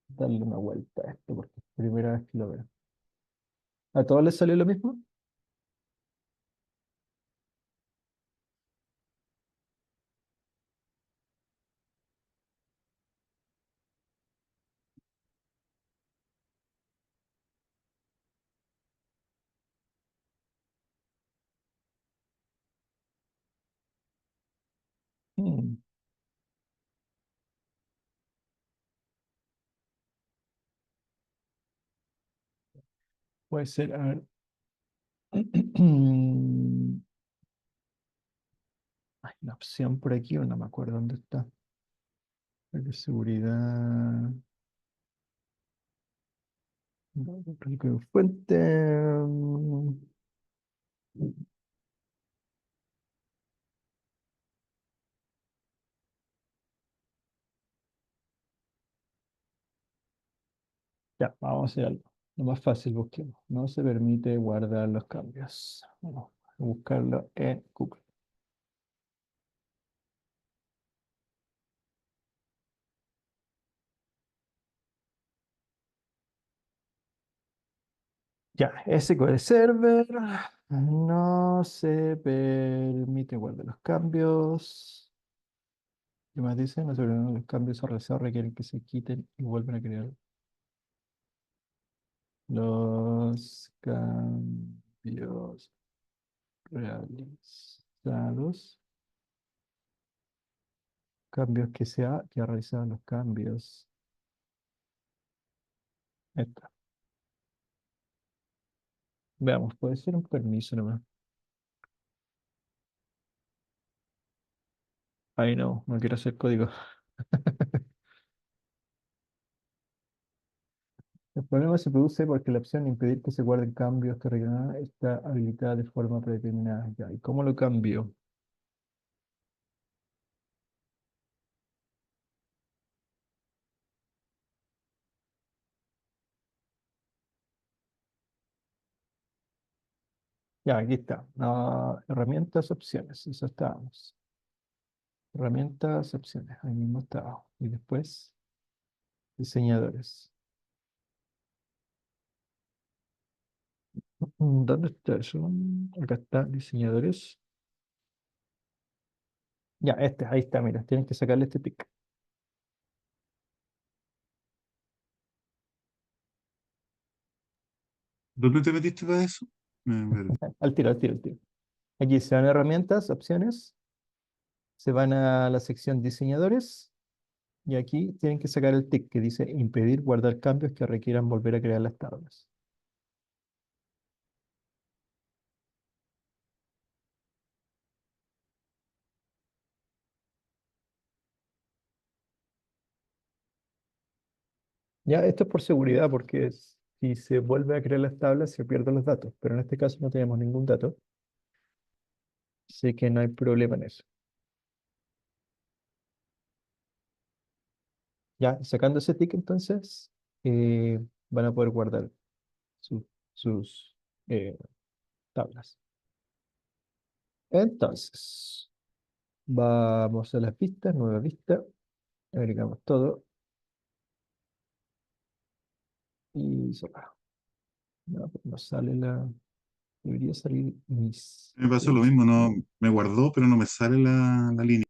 darle una vuelta a esto porque es la primera vez que lo veo. ¿A todos les salió lo mismo? Mm, Puede ser, a ver. Hay una opción por aquí, o no me acuerdo dónde está. De seguridad. Fuente. Ya, vamos a hacer algo. Lo más fácil, busquemos. No se permite guardar los cambios. Vamos a buscarlo en Google. Ya, SQL Server. No se permite guardar los cambios. ¿Qué más dice? No se permiten los cambios realizados requieren que se quiten y vuelvan a crear los cambios realizados. Cambios que ha realizado los cambios Ahí está. Veamos, puede ser un permiso nomás. Ay, no, no quiero hacer código. El problema se produce porque la opción impedir que se guarden cambios que rellenar está habilitada de forma predeterminada. Ya, ¿y cómo lo cambio? Ya, aquí está. Herramientas, opciones. Eso estábamos. Herramientas, opciones. Ahí mismo estaba. Y después, diseñadores. ¿Dónde está eso? Acá está, diseñadores. Ya, ahí está, mira. Tienen que sacarle este tic. ¿Dónde te metiste para eso? Me perdí. Al tiro, al tiro, al tiro. Aquí se van a herramientas, opciones. Se van a la sección diseñadores. Y aquí tienen que sacar el tick que dice impedir guardar cambios que requieran volver a crear las tablas. Ya, esto es por seguridad, porque si se vuelve a crear las tablas, se pierden los datos. Pero en este caso no tenemos ningún dato. Sé que no hay problema en eso. Ya, sacando ese tick, entonces, van a poder guardar sus eh, tablas. Entonces, vamos a las vistas, nueva vista. Agregamos todo y cerramos. No, pues no sale la. Debería salir mis. Me pasó lo mismo, no, me guardó, pero no me sale la línea.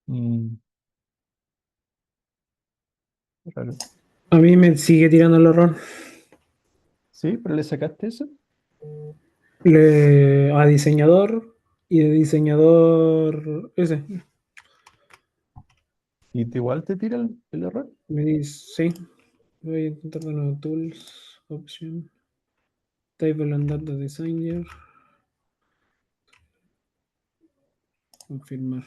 Mm, raro. A mí me sigue tirando el error. Sí, pero le sacaste eso. A diseñador y de diseñador ese. Y igual te tira el error. Me dice, sí. Voy a intentar de nuevo. Tools, option, table and data designer. Confirmar.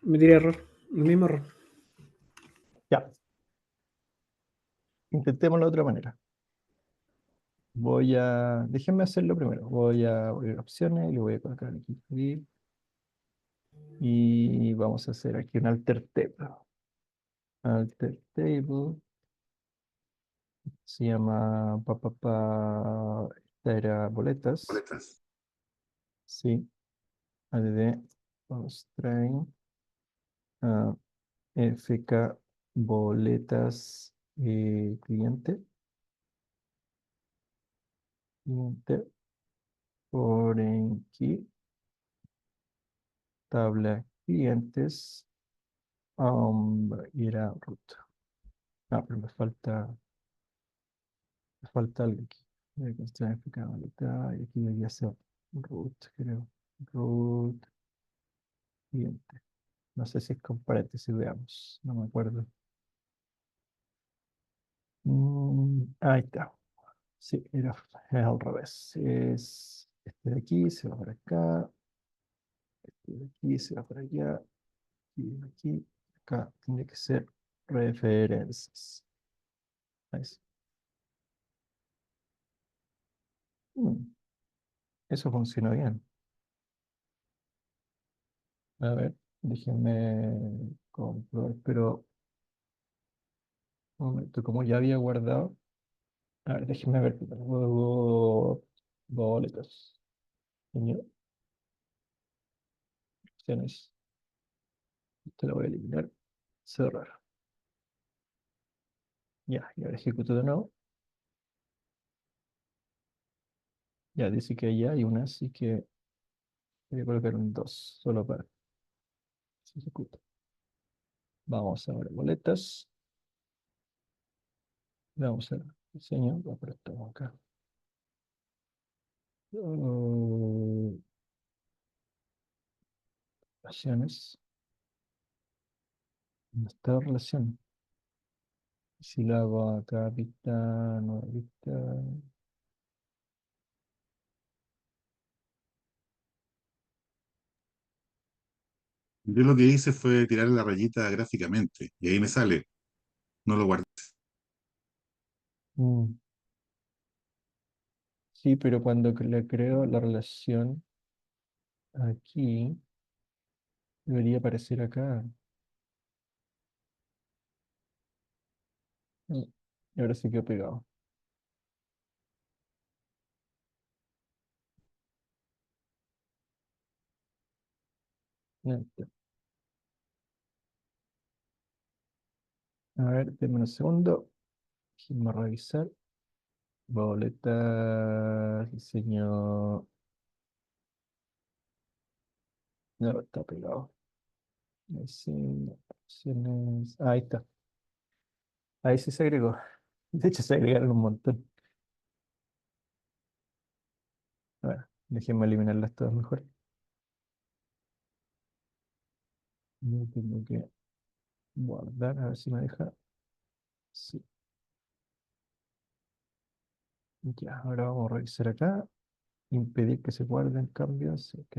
Me tira error. El mismo error. Ya, intentémoslo de otra manera. Déjenme hacerlo primero. Voy a abrir opciones y le voy a colocar aquí. Y vamos a hacer aquí un alter table. Alter table. Se llama esta era boletas. Boletas. Sí. Add constraint FK boletas cliente. Cliente. Foreign key. Tabla clientes. Y era root. Ah, pero me falta algo aquí. Constraint FK boleta. Y aquí debería ser root, creo. Root cliente. No sé si es con paréntesis, veamos. No me acuerdo. Ahí está. Sí, es al revés. Es este de aquí, se va para acá. Este de aquí, se va para allá. Y de aquí, acá. Tiene que ser referencias. Ahí sí. Mm, Eso funcionó bien. A ver, déjenme comprobar, pero un momento, como ya había guardado. A ver, déjenme ver primero. Boletas. Señor, opciones. Esto lo voy a eliminar. Cerrar. Ya, y ahora ejecuto de nuevo. Ya dice que ya hay una, así que voy a colocar un 2 solo para que se ejecute. Vamos a ver boletas. Vamos a ver diseño. Pero estamos acá. Uh, Relaciones. ¿Dónde está la relación? Si lo hago acá, vista, nueva vista. Yo lo que hice fue tirar la rayita gráficamente y ahí me sale. No lo guardé. Mm, sí, pero cuando le creo la relación aquí, debería aparecer acá. Mm, y ahora sí quedó pegado. Enter. A ver, denme un segundo. Vamos a revisar. Boleta, diseño. No, está pegado. Ahí sí, opciones. Ahí está. Ahí sí se agregó. De hecho, se agregaron un montón. A ver, déjenme eliminarlas todas mejor. No tengo que guardar, a ver si me deja. Sí. Ya, ahora vamos a revisar acá. Impedir que se guarden cambios. Ok.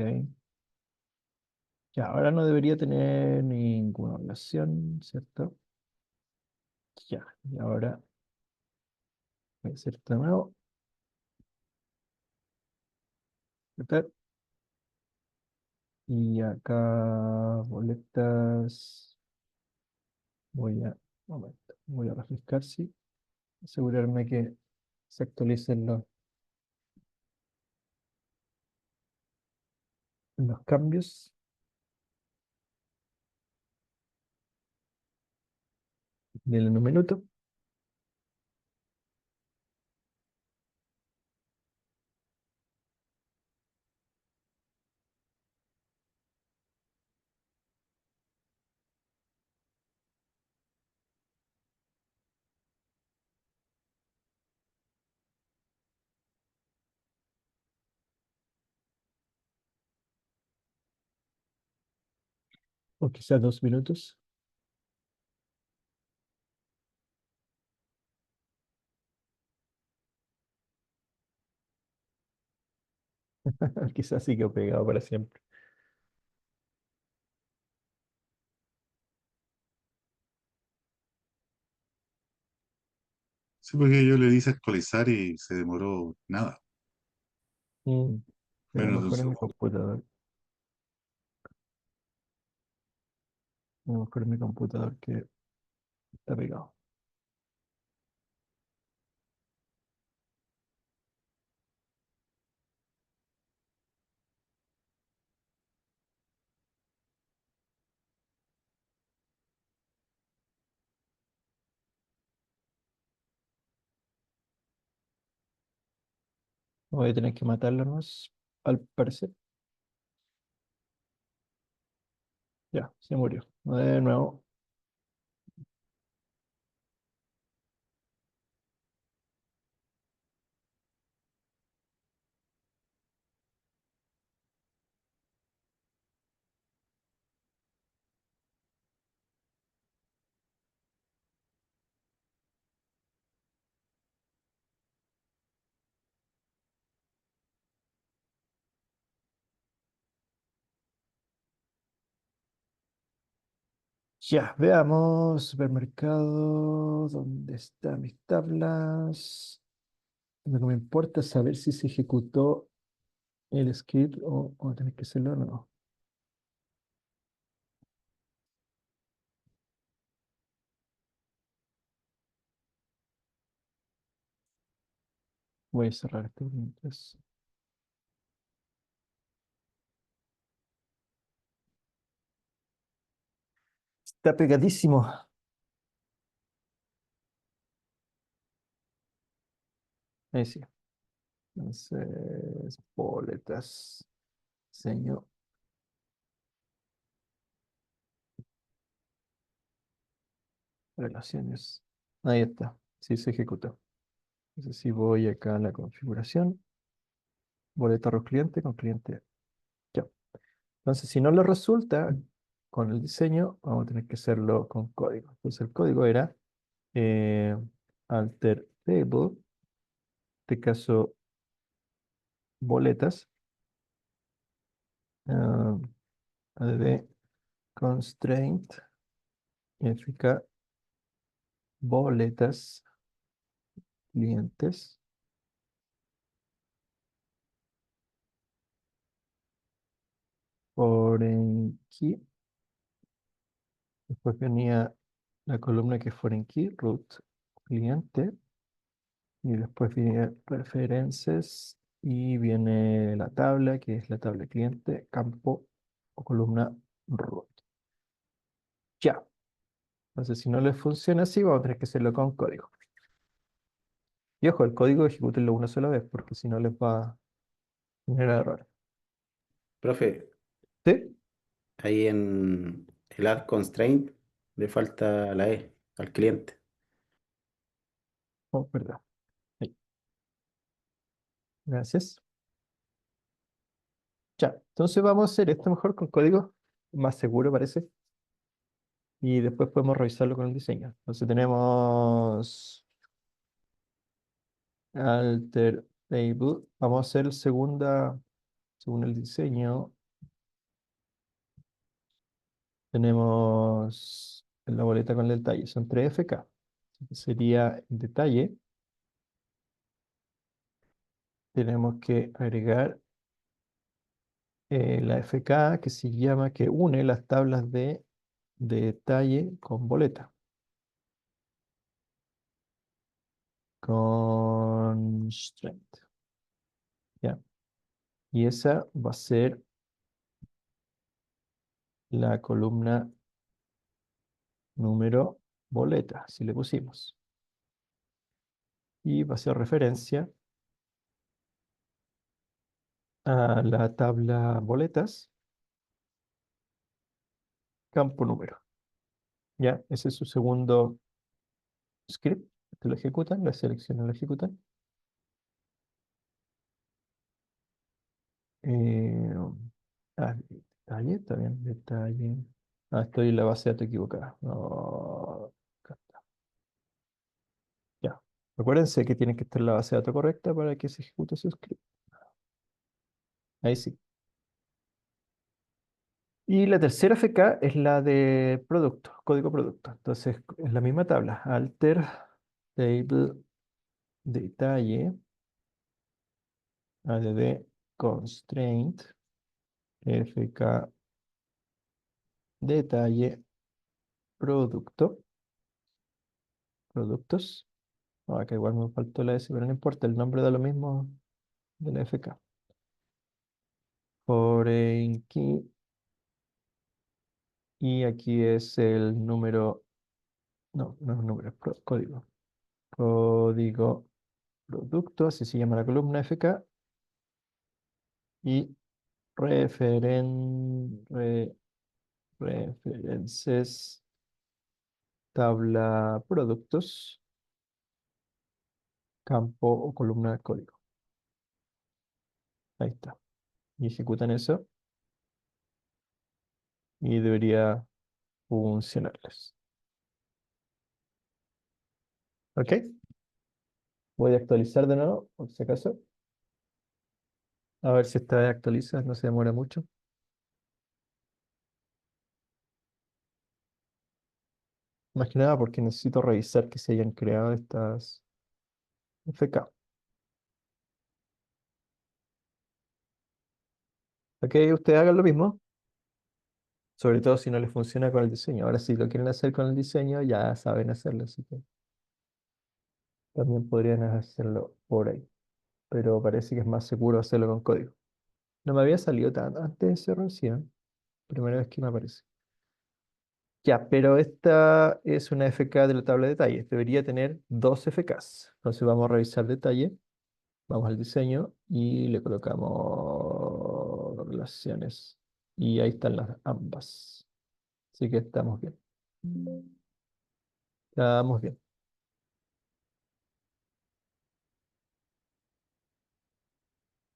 Ya, ahora no debería tener ninguna relación, ¿cierto? Ya, y ahora voy a hacer esto de nuevo. Apretar. Y acá, boletas. Momento, voy a refrescar, sí. Asegurarme que se actualicen los cambios. Denle un minuto. O quizás 2 minutos. Quizás sí quedó pegado para siempre. Sí, porque yo le hice actualizar y se demoró nada, Mm, pero a lo menos de un mejor en mi segundo. computador. A lo mejor en mi computador que está pegado. Voy a tener que matarlo más, al parecer. Ya, se murió. De nuevo. Ya, veamos. Supermercado. ¿Dónde están mis tablas? Lo que me importa es saber si se ejecutó el script o tener que hacerlo o no. Voy a cerrar esto mientras. Está pegadísimo. Ahí sí. Entonces, boletas. Diseño. Relaciones. Ahí está. Sí se ejecutó. Entonces, si voy acá a la configuración, boleta arroz cliente con cliente. Ya. Entonces, si no le resulta con el diseño, vamos a tener que hacerlo con código. Entonces, el código era eh, alter table, en este caso boletas, ah, add constraint, fk boletas clientes, foreign key, después venía la columna que es foreign key, root cliente, y después viene preferences y viene la tabla, que es la tabla cliente, campo o columna root. Ya. Entonces, si no les funciona así, vamos a tener que hacerlo con código. Y ojo, el código ejecútenlo una sola vez, porque si no les va a generar errores. Profe, ¿Sí? ahí en el add constraint le falta la E al cliente. Oh, verdad. Ahí. Gracias. Ya. Entonces vamos a hacer esto mejor con código más seguro, parece. Y después podemos revisarlo con el diseño. Entonces tenemos alter table. Vamos a hacer según el diseño. Tenemos la boleta con el detalle. Son 3 FK. Sería el detalle. Tenemos que agregar la FK que se llama, que une las tablas de detalle con boleta. Constraint. ¿Ya? Y esa va a ser la columna número boleta, si le pusimos. Y va a ser referencia a la tabla boletas, campo número. ¿Ya? Ese es su segundo script. Este lo ejecutan, lo seleccionan, lo ejecutan. Eh, detalle, está bien, detalle. Estoy en la base de datos equivocada. No, acá está. Ya. Acuérdense que tiene que estar la base de datos correcta para que se ejecute su script. Ahí sí. Y la tercera FK es la de producto, código producto. Entonces es la misma tabla. Alter table detalle add constraint fk detalle producto productos. Acá igual me faltó la S, pero no importa, el nombre da lo mismo de la FK. Foreign key. Y aquí es el número, no es un número, es código. Código producto, así se llama la columna FK. Y references, tabla productos, campo o columna de código. Ahí está. Y ejecutan eso y debería funcionarles. ¿Ok? Voy a actualizar de nuevo, por si acaso. A ver si esta vez actualiza, no se demora mucho. Más que nada porque necesito revisar que se hayan creado estas FK. Ok, ustedes hagan lo mismo, sobre todo si no les funciona con el diseño. Ahora, si lo quieren hacer con el diseño, ya saben hacerlo, así que también podrían hacerlo por ahí. Pero parece que es más seguro hacerlo con código. No me había salido tan antes de ese recién. Primera vez que me aparece. Ya, pero esta es una FK de la tabla de detalles. Debería tener 2 FKs. Entonces vamos a revisar detalle. Vamos al diseño y le colocamos relaciones. Y ahí están las ambas. Así que estamos bien. Estamos bien.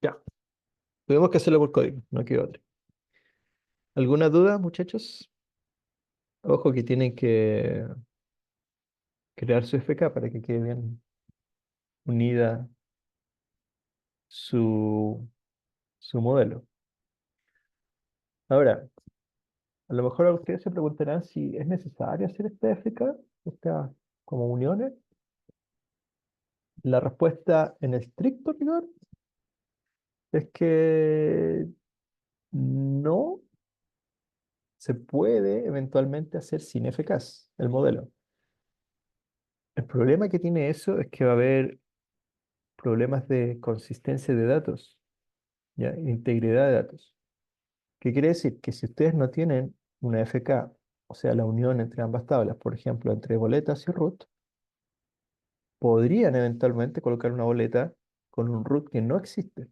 Ya. Tuvimos que hacerlo por código, no quedó otra. ¿Alguna duda, muchachos? Ojo que tienen que crear su FK para que quede bien unida su, su modelo. Ahora, a lo mejor ustedes se preguntarán si es necesario hacer esta FK, estas como uniones. La respuesta en estricto rigor es que no se puede eventualmente hacer sin FKs el modelo. El problema que tiene eso es que va a haber problemas de consistencia de datos, ¿ya? Integridad de datos. ¿Qué quiere decir? Que si ustedes no tienen una FK, o sea, la unión entre ambas tablas, por ejemplo, entre boletas y root, podrían eventualmente colocar una boleta con un root que no existe,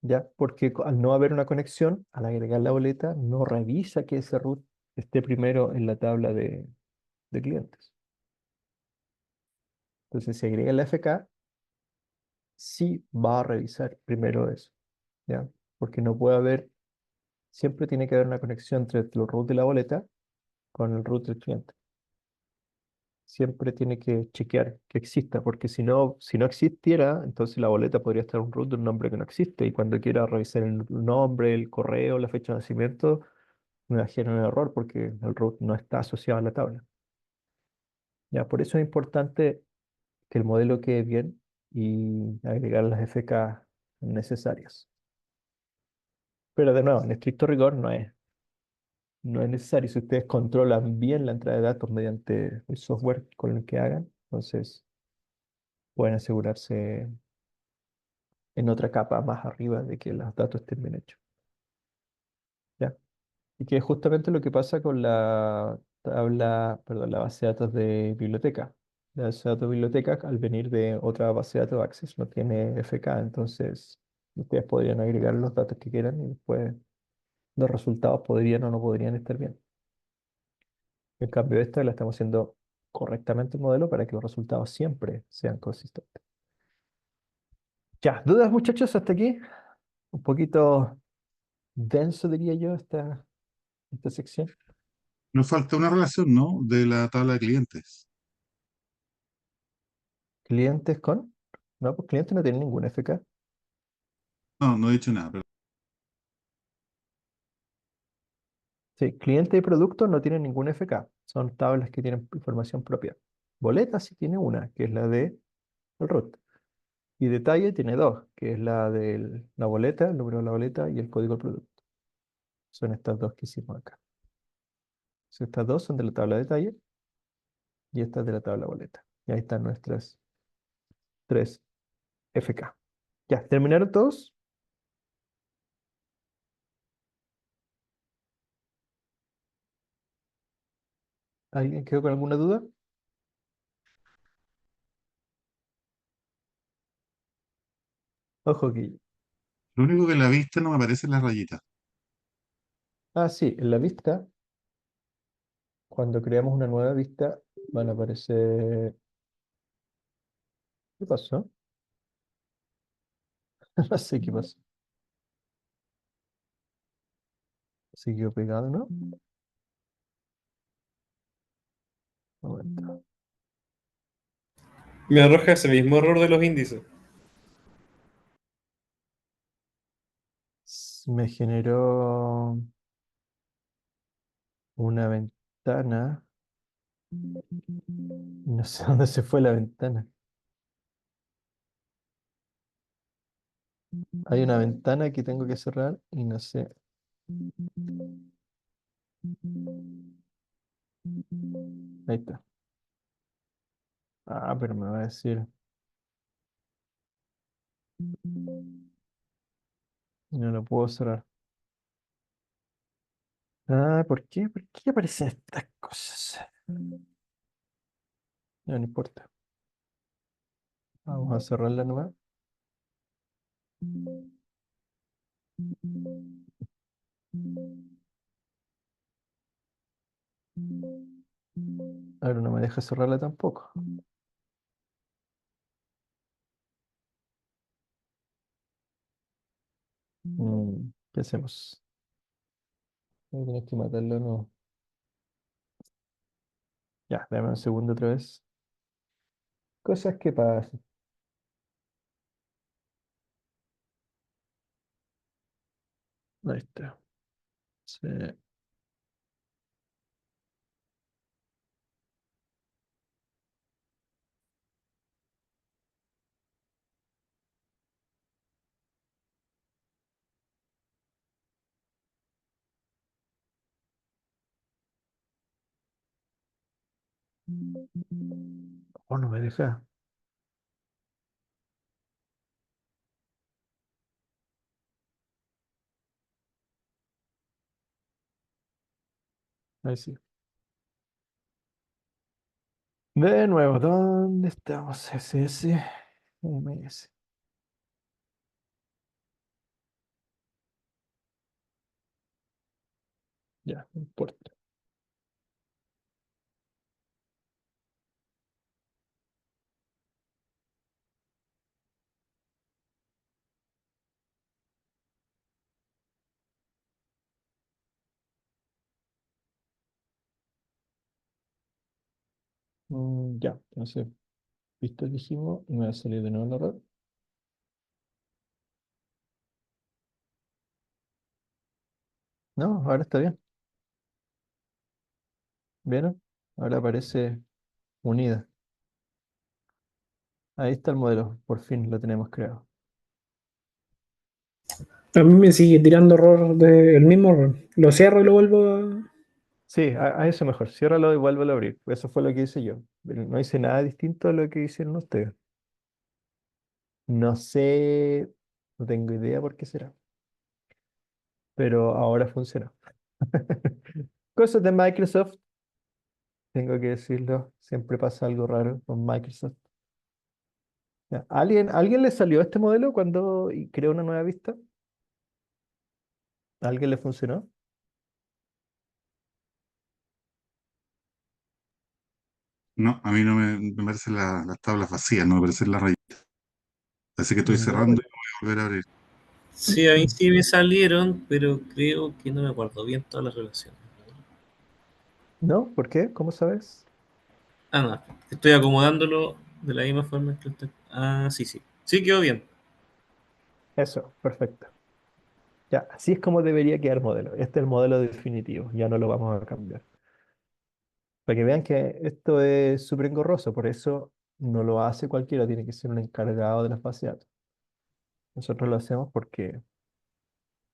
¿ya? Porque al no haber una conexión, al agregar la boleta, no revisa que ese root esté primero en la tabla de clientes. Entonces, si agrega la FK, sí va a revisar primero eso, ¿ya? Porque no puede haber, siempre tiene que haber una conexión entre el root de la boleta con el root del cliente. Siempre tiene que chequear que exista, porque si no existiera, entonces la boleta podría estar un root de un nombre que no existe, y cuando quiera revisar el nombre, el correo, la fecha de nacimiento, me va a generar un error porque el root no está asociado a la tabla. Ya, por eso es importante que el modelo quede bien y agregar las FK necesarias. Pero de nuevo, en estricto rigor no es necesario. Si ustedes controlan bien la entrada de datos mediante el software con el que hagan, entonces pueden asegurarse en otra capa más arriba de que los datos estén bien hechos. ¿Ya? Y que es justamente lo que pasa con la tabla, perdón, la base de datos de biblioteca. La base de datos de biblioteca, al venir de otra base de datos de Access, no tiene FK, entonces ustedes podrían agregar los datos que quieran y después los resultados podrían o no podrían estar bien. En cambio, esta la estamos haciendo correctamente el modelo para que los resultados siempre sean consistentes. Ya, ¿dudas, muchachos, hasta aquí? Un poquito denso, diría yo, esta sección. Nos falta una relación, ¿no? De la tabla de clientes. ¿Clientes con? No, pues clientes no tienen ningún FK. No, no he dicho nada, pero Sí, cliente y producto no tienen ningún FK. Son tablas que tienen información propia. Boleta sí tiene una, que es la de el root. Y detalle tiene dos, que es la de la boleta, el número de la boleta y el código del producto. Son estas dos que hicimos acá. So, estas dos son de la tabla de detalle y estas de la tabla boleta. Y ahí están nuestras tres FK. Ya, ¿terminaron todos? ¿Alguien quedó con alguna duda? Ojo que... lo único que en la vista no me aparecen las rayitas. Ah, sí, en la vista, cuando creamos una nueva vista, van a aparecer... ¿Qué pasó? No sé qué pasó. Siguió pegado, ¿no? Un momento. Me arroja ese mismo error de los índices. Me generó una ventana. No sé dónde se fue la ventana. Hay una ventana que tengo que cerrar y no sé. Ahí está. Ah, pero me va a decir. No lo puedo cerrar. Ah, ¿por qué? ¿Por qué aparecen estas cosas? No, no importa. Vamos a cerrarla nomás. Ahora no me deja cerrarla tampoco. ¿Qué hacemos? Voy a tener que matarlo, no. Ya, dame un segundo otra vez. Cosas que pasan. Ahí está. Sí. Oh, no me deja. Ahí sí. De nuevo, ¿dónde estamos? SS, MS. Ya, no importa. Ya, entonces, listo, dijimos, y me va a salir de nuevo el error. No, ahora está bien. ¿Vieron? Ahora aparece unida. Ahí está el modelo, por fin lo tenemos creado. A mí me sigue tirando error el mismo error. Lo cierro y lo vuelvo a. Sí, a eso mejor. Ciérralo y vuélvelo a abrir. Eso fue lo que hice yo. Pero no hice nada distinto a lo que hicieron ustedes. No sé, no tengo idea por qué será, pero ahora funciona. Cosas de Microsoft, tengo que decirlo, siempre pasa algo raro con Microsoft. Ya, ¿alguien le salió este modelo cuando creó una nueva vista? ¿A alguien le funcionó? No, a mí no me parecen las tablas vacías, no me parecen las rayitas. Así que estoy No, cerrando y voy a volver a abrir. Sí, a mí sí me salieron, pero creo que no me acuerdo bien todas las relaciones. ¿no? ¿Por qué? ¿Cómo sabes? Ah, no, estoy acomodándolo de la misma forma que usted. Ah, sí, sí. Sí, quedó bien. Eso, perfecto. Ya, así es como debería quedar el modelo. Este es el modelo definitivo, ya no lo vamos a cambiar. Para que vean que esto es súper engorroso, por eso no lo hace cualquiera, tiene que ser un encargado de las bases de datos. Nosotros lo hacemos porque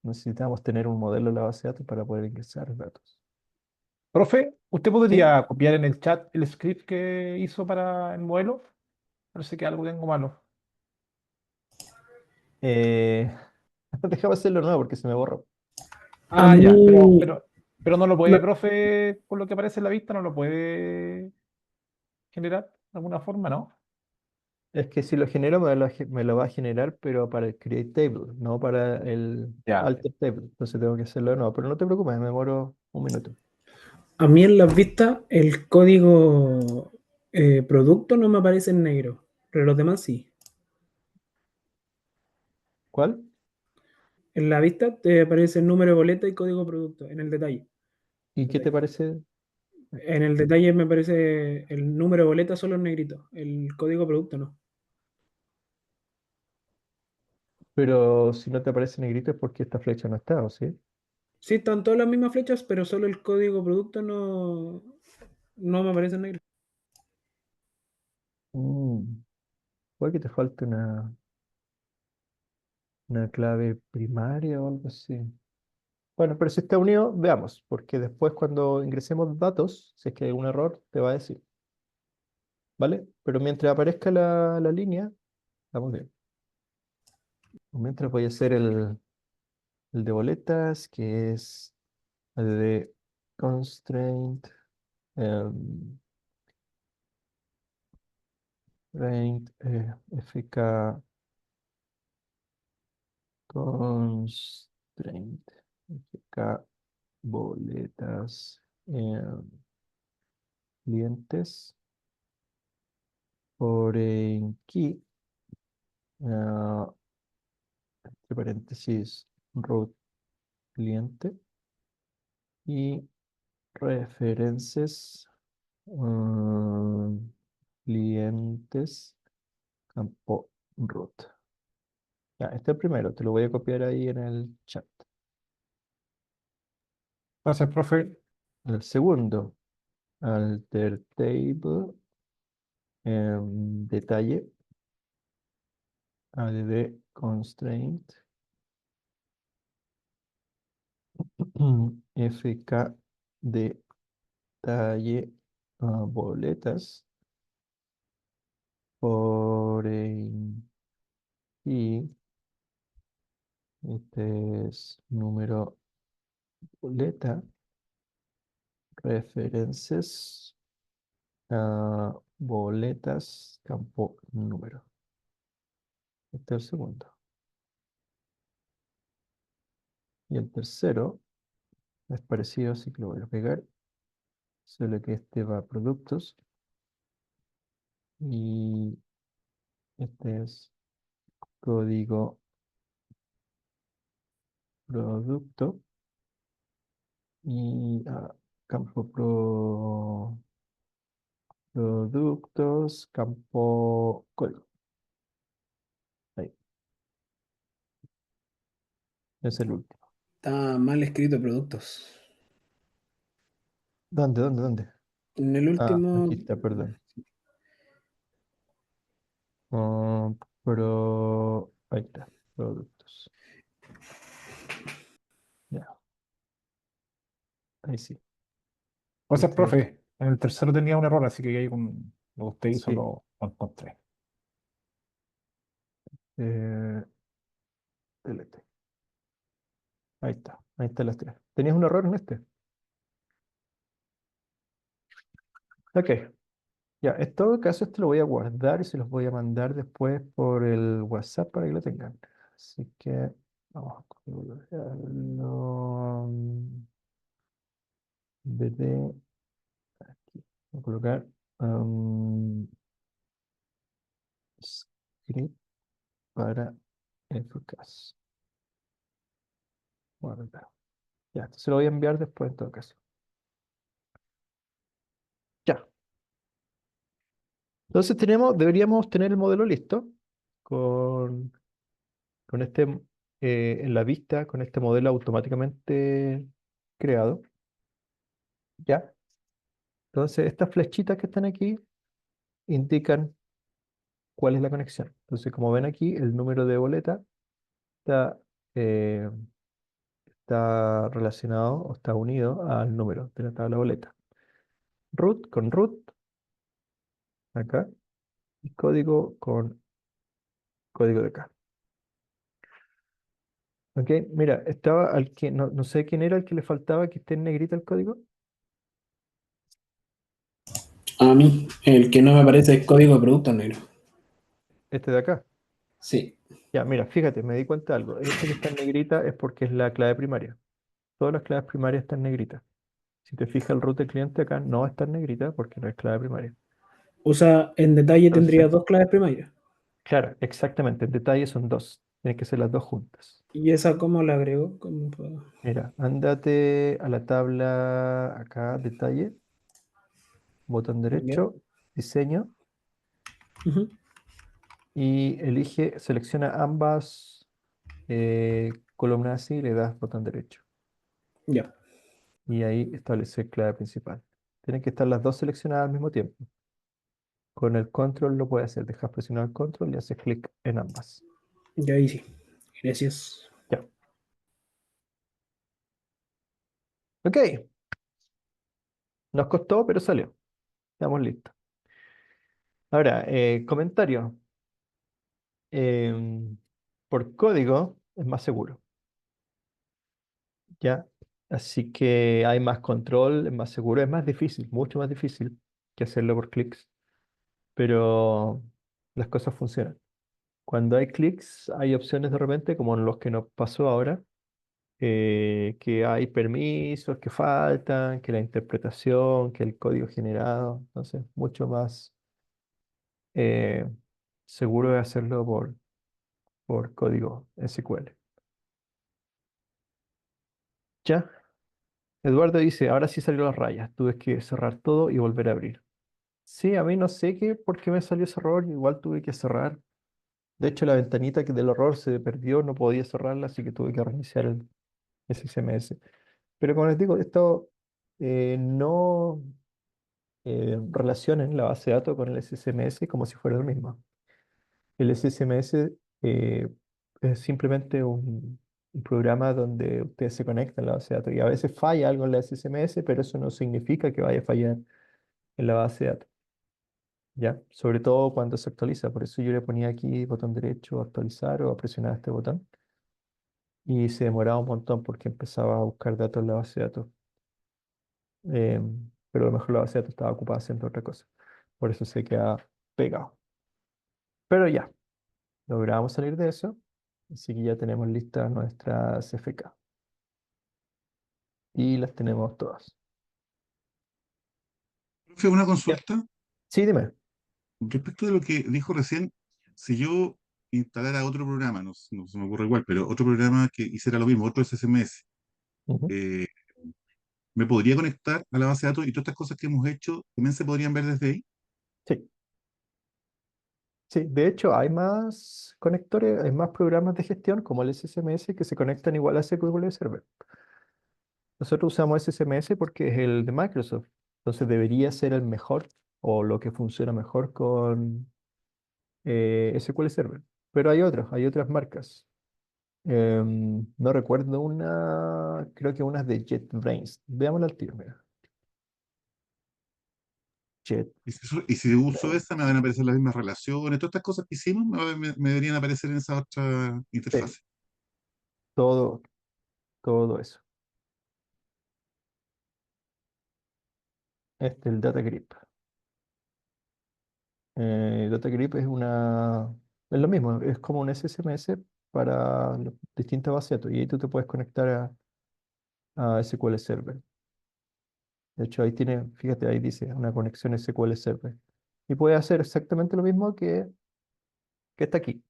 necesitamos tener un modelo de la base de datos para poder ingresar datos. Profe, ¿usted ¿Sí? podría copiar en el chat el script que hizo para el modelo? Parece que algo tengo malo. Eh, déjame hacerlo nuevo porque se me borró. A Ah, ya, mí. pero no lo puede, me- profe, por lo que aparece en la vista, no lo puede generar de alguna forma, ¿no? Es que si lo genero me lo va a generar, pero para el create table, no para el Ya. alter table. Entonces tengo que hacerlo de nuevo. Pero no te preocupes, me demoro un minuto. A mí en las vistas el código producto no me aparece en negro, pero los demás sí. ¿Cuál? En la vista te aparece el número de boleta y código producto, en el detalle. ¿Y qué te parece? En el detalle me aparece el número de boleta solo en negrito, el código producto no. Pero si no te aparece negrito es porque esta flecha no está, ¿o sí? Sí, están todas las mismas flechas, pero solo el código producto no me aparece en negro. Mm, puede que te falte una clave primaria o algo así. Bueno, pero si está unido, veamos, porque después cuando ingresemos datos, si es que hay algún error, te va a decir, ¿vale? Pero mientras aparezca la línea, estamos bien. Mientras voy a hacer el de boletas, que es el de constraint, em, fk constraint, fk boletas, clientes, foreign key, ah, entre paréntesis, root cliente y references Clientes, campo root. Ya, este es el primero, te lo voy a copiar ahí en el chat. Gracias, profe. El segundo, alter table, detalle, add constraint, fk detalle, boletas, foreign key, este es número boleta, references, boletas, campo número. Este es el segundo. Y el tercero es parecido, así que lo voy a pegar. Solo que este va a productos. Y este es código producto. Y campo productos, campo código. Ahí. Es el último. Está mal escrito productos. ¿Dónde? En el último, Aquí está, perdón. Ahí está, productos. Ya, ahí sí. Gracias, Este, profe. En el tercero tenía un error, así que ahí con lo que usted hizo Sí. lo encontré. Delete. Ahí están las tres. ¿Tenías un error en este? Ok, ya, en todo caso este lo voy a guardar y se los voy a mandar después por el WhatsApp para que lo tengan. Así que vamos a colocarlo. BD, aquí. Voy a colocar script para FCAS. Guardar. Ya, esto se lo voy a enviar después en todo caso. Ya. Entonces deberíamos tener el modelo listo con este en la vista, con este modelo automáticamente creado. ¿Ya? Entonces, estas flechitas que están aquí indican cuál es la conexión. Entonces, como ven aquí, el número de boleta está, eh, está relacionado o está unido al número de la tabla boleta. Root con root, acá, y código con código de acá. Ok, mira, estaba al que, no sé quién era el que le faltaba que esté en negrita el código. a mí, el que no me aparece es código de producto negro. Este de acá. Sí. Ya, mira, fíjate, me di cuenta de algo. Este que está en negrita es porque es la clave primaria. Todas las claves primarias están en negrita. Si te fijas, el root del cliente acá no está en negrita porque no es clave primaria. O sea, en detalle tendría Entonces, dos claves primarias. claro, exactamente. En detalle son dos. Tienen que ser las dos juntas. ¿Y esa cómo la agrego? ¿Cómo puedo? Mira, ándate a la tabla acá, detalle, botón Ya. derecho, diseño, Ujú. y selecciona ambas columnas y le das botón derecho. Ya. Y ahí establece clave principal. Tienen que estar las dos seleccionadas al mismo tiempo. Con el control lo puedes hacer. Dejas presionar el control y haces clic en ambas. Ya ahí sí. Gracias. Ya. Ok. Nos costó, pero salió. Estamos listos. Ahora, comentario. Em, por código es más seguro. ¿Ya? Así que hay más control, es más seguro, es más difícil, mucho más difícil que hacerlo por clics. Pero las cosas funcionan. Cuando hay clics, hay opciones de repente, como en los que nos pasó ahora, que hay permisos que faltan, que la interpretación, que el código generado. Entonces, mucho más eh, seguro de hacerlo por código SQL. ¿Ya? Eduardo dice, ahora sí salió las rayas. Tuve que cerrar todo y volver a abrir. Sí, a mí no sé por qué me salió ese error. Igual tuve que cerrar. De hecho, la ventanita que del error se perdió, no podía cerrarla, así que tuve que reiniciar el SSMS. Pero como les digo, esto no relacionen la base de datos con el SSMS como si fuera el mismo. El SSMS es simplemente un programa donde ustedes se conectan a la base de datos y a veces falla algo en la SSMS, pero eso no significa que vaya a fallar en la base de datos, ¿ya? Sobre todo cuando se actualiza. Por eso yo le ponía aquí botón derecho, actualizar o presionar este botón y se demoraba un montón porque empezaba a buscar datos en la base de datos. Pero a lo mejor la base de datos estaba ocupada haciendo otra cosa. Por eso se queda pegado. Pero ya, logramos salir de eso. Así que ya tenemos listas nuestras FK. Y las tenemos todas. Profe, una Ya. consulta Sí, dime. respecto de lo que dijo recién. Si yo instalara otro programa, no se me ocurre igual, pero otro programa que hiciera lo mismo, otro SSMS, Ujú. eh, ¿me podría conectar a la base de datos y todas estas cosas que hemos hecho también se podrían ver desde ahí? Sí, sí. De hecho, hay más conectores, hay más programas de gestión como el SSMS que se conectan igual a SQL Server. Nosotros usamos SSMS porque es el de Microsoft. Entonces debería ser el mejor o lo que funciona mejor con SQL Server. Pero hay otras marcas. No recuerdo una, creo que una es de JetBrains. Veámosla al tiro, mira. Y si uso esa, me van a JetBrains. aparecer las mismas relaciones, todas estas cosas que hicimos me deberían aparecer en esa otra Sí, interfase. todo, todo eso. Este es el Data Grip. Data Grip es lo mismo, es como un SSMS para distintas bases de datos. Y ahí tú te puedes conectar a SQL Server. De hecho, ahí tiene, fíjate, ahí dice una conexión SQL Server. Y puede hacer exactamente lo mismo que está aquí.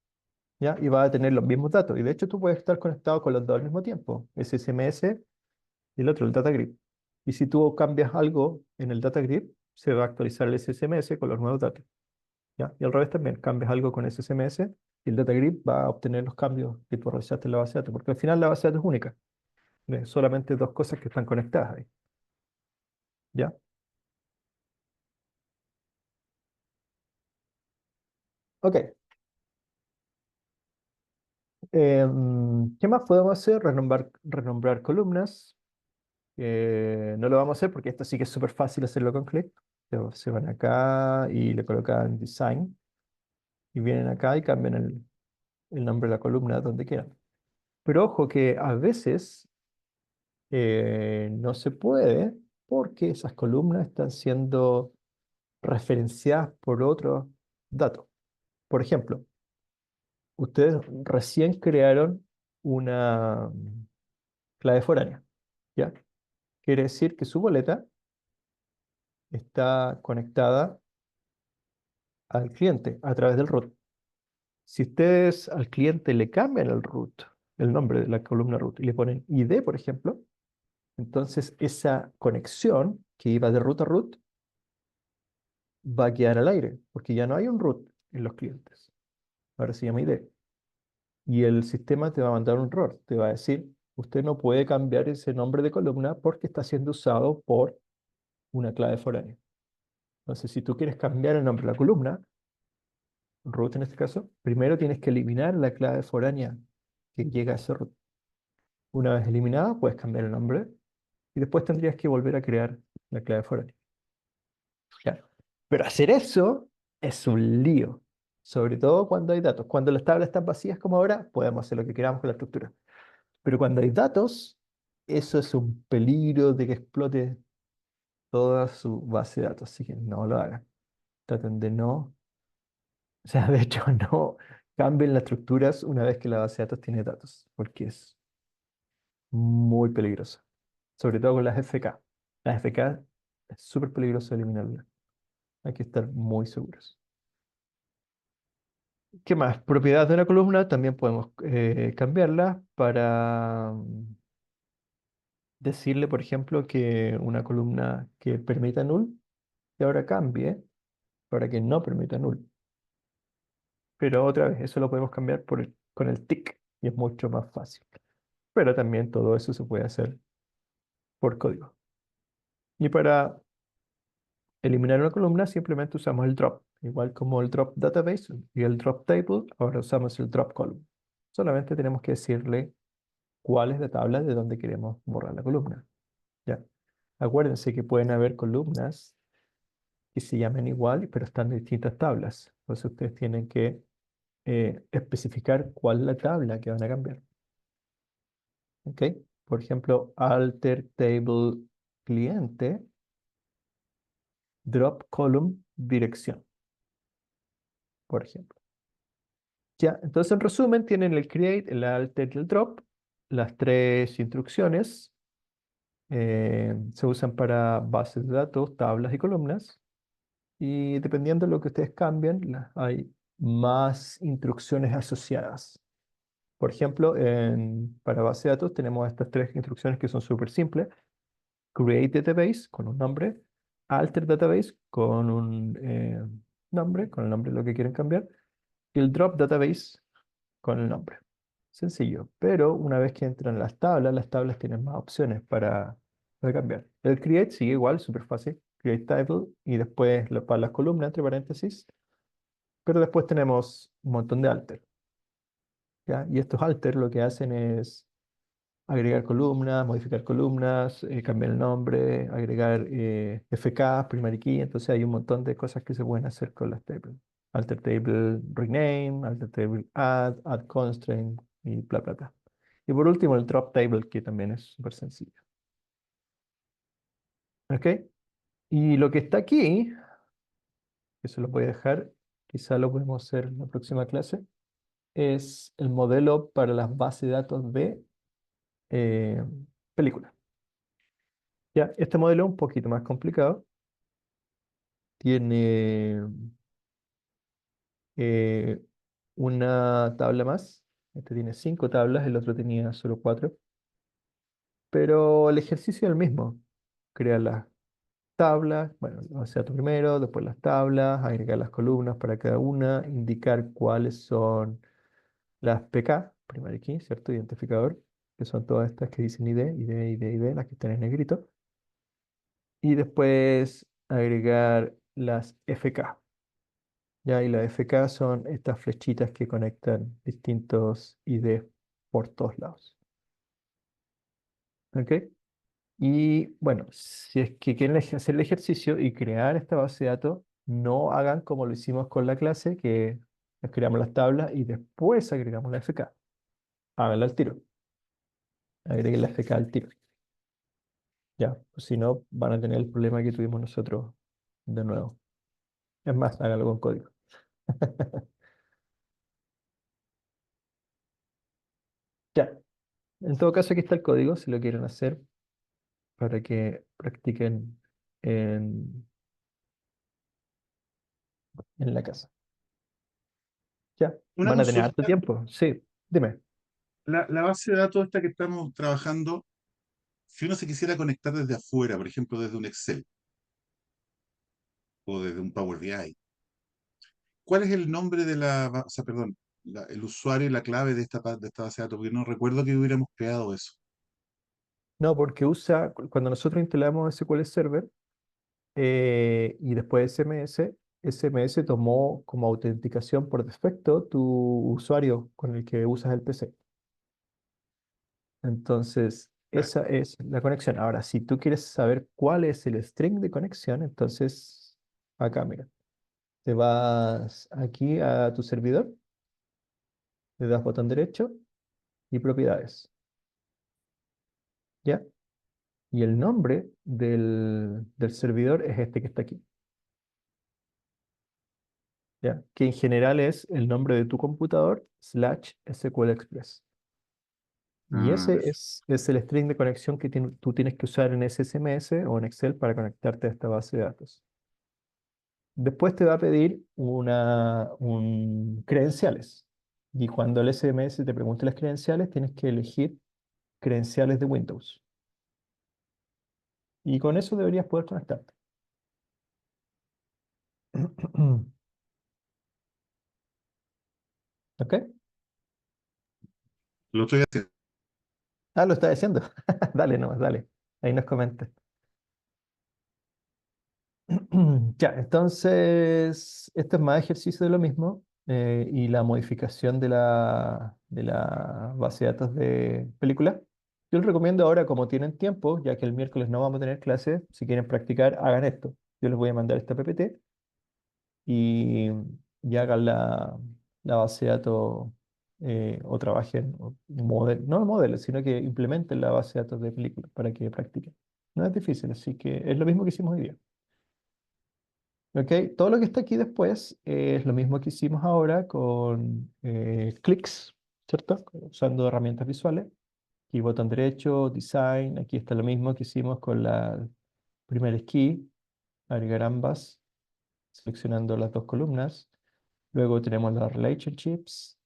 ¿Ya? Y va a tener los mismos datos. Y de hecho tú puedes estar conectado con los dos al mismo tiempo, SSMS y el otro, el Data Grid. Y si tú cambias algo en el Data Grid, se va a actualizar el SSMS con los nuevos datos. ¿Ya? Y al revés también, cambias algo con SSMS y el Data Grid va a obtener los cambios que tú realizaste en la base de datos, porque al final la base de datos es única. Solamente dos cosas que están conectadas ahí. ¿Ya? Ok. ¿Qué más podemos hacer? Renombrar columnas. No lo vamos a hacer porque esto sí que es súper fácil hacerlo con clic. Se van acá y le colocan design y vienen acá y cambian el nombre de la columna donde quieran. Pero ojo que a veces no se puede porque esas columnas están siendo referenciadas por otros datos. Por ejemplo, ustedes recién crearon una clave foránea, ¿ya? Quiere decir que su boleta está conectada al cliente a través del root. Si ustedes al cliente le cambian el root, el nombre de la columna root, y le ponen ID, por ejemplo, entonces esa conexión que iba de root a root va a quedar al aire, porque ya no hay un root en los clientes. Ahora se llama ID. Y el sistema te va a mandar un error. Te va a decir, usted no puede cambiar ese nombre de columna porque está siendo usado por una clave foránea. Entonces, si tú quieres cambiar el nombre de la columna, root en este caso, primero tienes que eliminar la clave foránea que llega a ese root. Una vez eliminada, puedes cambiar el nombre y después tendrías que volver a crear la clave foránea. Claro. Pero hacer eso es un lío, sobre todo cuando hay datos. Cuando las tablas están vacías como ahora, podemos hacer lo que queramos con la estructura. Pero cuando hay datos, eso es un peligro de que explote toda su base de datos. Así que no lo hagan. Traten de no, o sea, de hecho, no cambien las estructuras una vez que la base de datos tiene datos, porque es muy peligroso. Sobre todo con las FK. Las FK es súper peligroso eliminarlas. Hay que estar muy seguros. ¿Qué más? Propiedades de una columna también podemos cambiarlas para decirle, por ejemplo, que una columna que permita null, y ahora cambie para que no permita null. Pero otra vez, eso lo podemos cambiar con el tick y es mucho más fácil. Pero también todo eso se puede hacer por código. Y para eliminar una columna simplemente usamos el drop. Igual como el drop database y el drop table, ahora usamos el drop column. Solamente tenemos que decirle cuál es la tabla de donde queremos borrar la columna. ¿Ya? Acuérdense que pueden haber columnas que se llamen igual, pero están en distintas tablas. Entonces ustedes tienen que especificar cuál es la tabla que van a cambiar. ¿Ok? Por ejemplo, alter table cliente, drop column dirección, por ejemplo. Ya, entonces en resumen tienen el create, el alter y el drop. Las tres instrucciones se usan para bases de datos, tablas y columnas. Y dependiendo de lo que ustedes cambien, hay más instrucciones asociadas. Por ejemplo, para base de datos tenemos estas tres instrucciones que son súper simples. Create database con un nombre, alter database con un nombre, con el nombre de lo que quieren cambiar, y el drop database con el nombre. Sencillo, pero una vez que entran las tablas tienen más opciones para cambiar. El create sigue igual, súper fácil. Create table y después para las columnas, entre paréntesis, pero después tenemos un montón de alter. ¿Ya? Y estos alter lo que hacen es agregar columnas, modificar columnas, cambiar el nombre, agregar FK, primary key. Entonces hay un montón de cosas que se pueden hacer con las tables. Alter table rename, alter table add constraint y bla, bla, bla. Y por último el drop table, que también es súper sencillo. ¿Ok? Y lo que está aquí, que se lo voy a dejar, quizá lo podemos hacer en la próxima clase, es el modelo para las bases de datos de eh, películas. Ya, este modelo es un poquito más complicado. Tiene eh, una tabla más. Este tiene 5 tablas, el otro tenía solo 4. Pero el ejercicio es el mismo. Crear las tablas, bueno, o sea, tú primero, después las tablas, agregar las columnas para cada una, indicar cuáles son las PK, primary key, ¿cierto? Identificador, que son todas estas que dicen ID, ID, ID, ID, las que están en negrito. Y después agregar las FK. Ya, y las FK son estas flechitas que conectan distintos ID por todos lados. ¿Ok? Y bueno, si es que quieren hacer el ejercicio y crear esta base de datos, no hagan como lo hicimos con la clase, que nos creamos las tablas y después agregamos la FK. Háganlo al tiro. Agreguen la FK al tiro. Ya, pues si no, van a tener el problema que tuvimos nosotros de nuevo. Es más, háganlo con código. Ya, en todo caso, aquí está el código, si lo quieren hacer, para que practiquen en, en la casa. Ya, Una van a tener harto consulta, tiempo. Sí, dime. la base de datos esta que estamos trabajando, si uno se quisiera conectar desde afuera, por ejemplo, desde un Excel o desde un Power BI, ¿cuál es el nombre de o sea, perdón, el usuario y la clave de de esta base de datos? Porque no recuerdo que hubiéramos creado eso. No, porque cuando nosotros instalamos SQL Server y después SMS tomó como autenticación por defecto tu usuario con el que usas el PC. Entonces, Claro. esa es la conexión. Ahora, si tú quieres saber cuál es el string de conexión, entonces acá, mira, te vas aquí a tu servidor, le das botón derecho y propiedades, ¿ya? Y el nombre del servidor es este que está aquí, ¿ya? Que en general es el nombre de tu computador / SQL Express. Y Ah, ese perfecto. es el string de conexión que tú tienes que usar en SSMS o en Excel para conectarte a esta base de datos. Después te va a pedir un credenciales. Y cuando el SMS te pregunte las credenciales, tienes que elegir credenciales de Windows. Y con eso deberías poder conectarte. ¿Ok? Lo estoy haciendo. Ah, lo está diciendo. Dale nomás, dale. Ahí nos comenta. Ya, entonces, esto es más ejercicio de lo mismo y la modificación de la base de datos de película. Yo les recomiendo ahora, como tienen tiempo, ya que el miércoles no vamos a tener clase, si quieren practicar, hagan esto. Yo les voy a mandar esta PPT y hagan la base de datos o trabajen, no modelen, sino que implementen la base de datos de película para que practiquen. No es difícil, así que es lo mismo que hicimos hoy día. ¿Ok? Todo lo que está aquí después es lo mismo que hicimos ahora con clics, ¿cierto? Usando herramientas visuales. Aquí botón derecho, design, aquí está lo mismo que hicimos con la primera esquí, agregar ambas, seleccionando las dos columnas. Luego tenemos las relationships,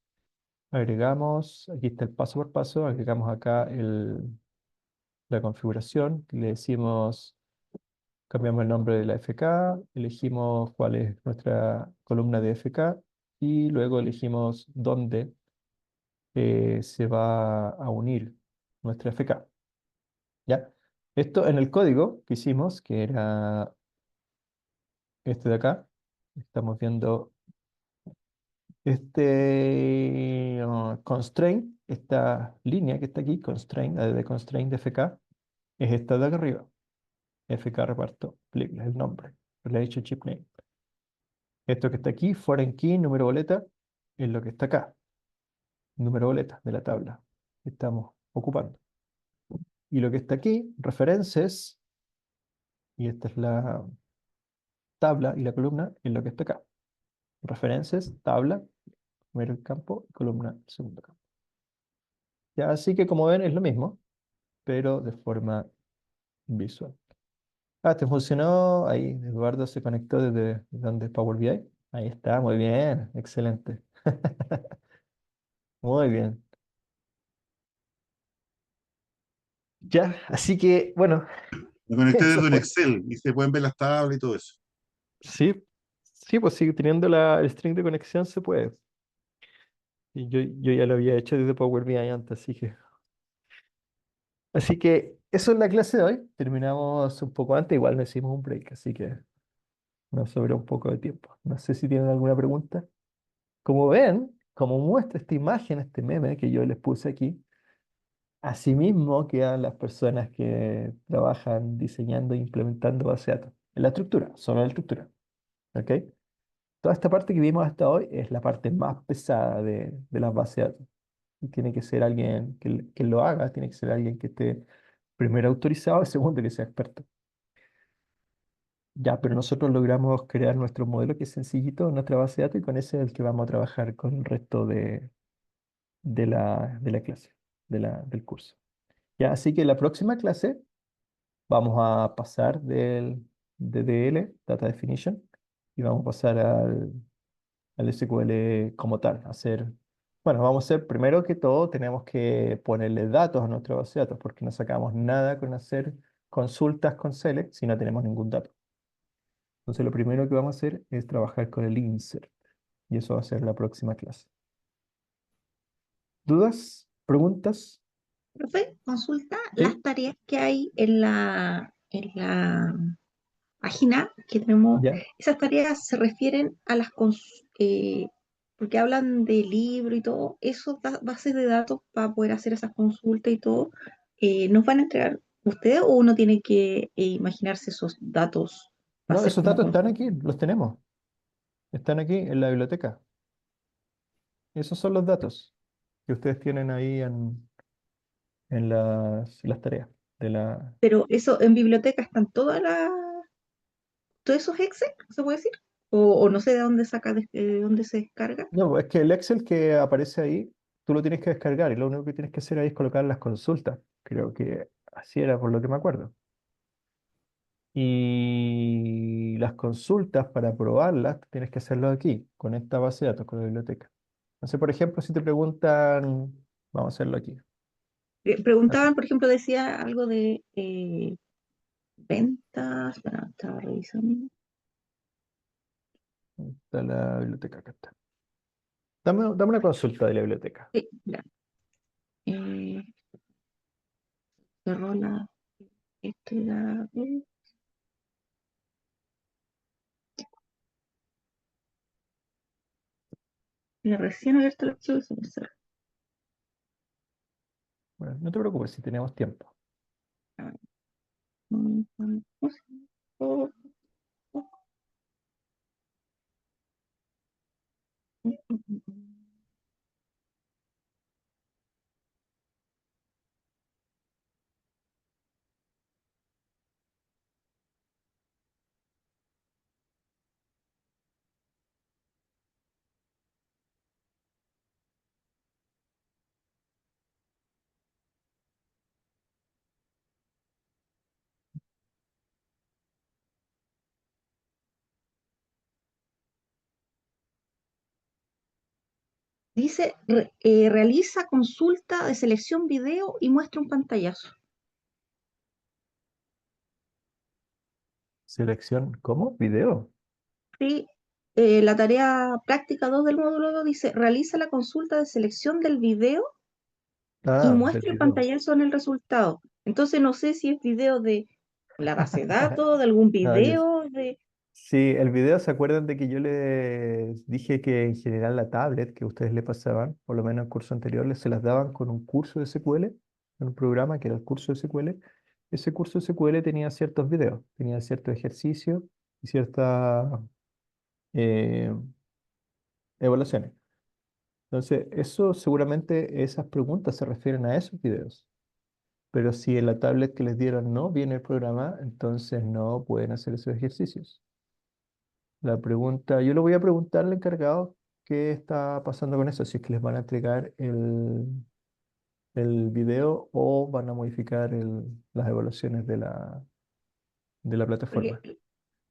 agregamos, aquí está el paso por paso, agregamos acá la configuración, le decimos, cambiamos el nombre de la FK, elegimos cuál es nuestra columna de FK y luego elegimos dónde se va a unir nuestra FK. ¿Ya? Esto en el código que hicimos, que era este de acá, estamos viendo constraint, esta línea que está aquí, constraint, la de constraint de FK, es esta de acá arriba. FK reparto, película, el nombre, relationship name. Esto que está aquí, foreign key, número boleta, es lo que está acá, número boleta de la tabla que estamos ocupando. Y lo que está aquí, references, y esta es la tabla y la columna, es lo que está acá. Referencias, tabla, primero campo, columna, segundo campo. Ya, así que como ven es lo mismo, pero de forma visual. Ah, ¿te funcionó? Ahí Eduardo se conectó desde donde Power BI. Ahí está, muy bien, excelente. Muy bien. Ya, así que bueno, Me conecté eso desde un fue. Excel y se pueden ver las tablas y todo eso. Sí, sí, pues sí, teniendo el string de conexión se puede. Y yo ya lo había hecho desde Power BI antes, así que eso es la clase de hoy. Terminamos un poco antes, igual nos hicimos un break, así que nos sobró un poco de tiempo. No sé si tienen alguna pregunta. Como ven, como muestra esta imagen, este meme que yo les puse aquí, asimismo quedan las personas que trabajan diseñando e implementando base de datos. En la estructura, solo en la estructura. ¿Ok? Toda esta parte que vimos hasta hoy es la parte más pesada de las bases de datos. Y tiene que ser alguien que lo haga, tiene que ser alguien que esté primero autorizado y segundo que sea experto. Ya, pero nosotros logramos crear nuestro modelo que es sencillito, nuestra base de datos, y con ese es el que vamos a trabajar con el resto de la clase, del curso. Ya, así que la próxima clase vamos a pasar del DDL, Data Definition, y vamos a pasar al SQL como tal. Bueno, vamos a hacer, primero que todo, tenemos que ponerle datos a nuestra base de datos, porque no sacamos nada con hacer consultas con Select si no tenemos ningún dato. Entonces, lo primero que vamos a hacer es trabajar con el insert, y eso va a ser la próxima clase. ¿Dudas? ¿Preguntas? Profe, consulta las ¿Sí? tareas que hay en la página que tenemos. ¿Ya? Esas tareas se refieren a porque hablan de libro y todo, esos bases de datos para poder hacer esas consultas y todo, ¿nos van a entregar ustedes o uno tiene que imaginarse esos datos para No, hacer esos como datos están consulta? aquí, los tenemos. Están aquí en la biblioteca. Esos son los datos que ustedes tienen ahí en las tareas de la... Pero eso en biblioteca están todos esos Excel, ¿se puede decir? O no sé de dónde de dónde se descarga. No, es que el Excel que aparece ahí, tú lo tienes que descargar y lo único que tienes que hacer ahí es colocar las consultas. Creo que así era por lo que me acuerdo. Y las consultas para probarlas tienes que hacerlo aquí, con esta base de datos, con la biblioteca. Entonces, por ejemplo, si te preguntan, vamos a hacerlo aquí. Así. Preguntaban, por ejemplo, decía algo de Ventas, bueno, estaba revisando. ¿Dónde está la biblioteca? Acá está. Dame una consulta de la biblioteca. Sí, mira, eh, cerró la, este era, mira, recién abierto el archivo y se me cerró. Bueno, no te preocupes si tenemos tiempo. A ver, ¿cómo se llama? Oh, oh, oh. Dice, realiza consulta de selección video y muestra un pantallazo. Selección, ¿cómo? ¿Video? Sí, la tarea práctica 2 del módulo 2 dice, realiza la consulta de selección del video y Ah, del muestra el video. pantallazo en el resultado. Entonces no sé si es video de la base de datos, de algún No, video, de... sí, el video, ¿se acuerdan de que yo les dije que en general la tablet que ustedes le pasaban, por lo menos en el curso anterior, se las daban con un curso de SQL, en un programa que era el curso de SQL? Ese curso de SQL tenía ciertos videos, tenía ciertos ejercicios y ciertas eh, evaluaciones. Entonces, eso seguramente, esas preguntas se refieren a esos videos. Pero si en la tablet que les dieron no viene el programa, entonces no pueden hacer esos ejercicios. La pregunta, yo le voy a preguntar al encargado qué está pasando con eso, si es que les van a entregar el video o van a modificar las evaluaciones de la Porque plataforma.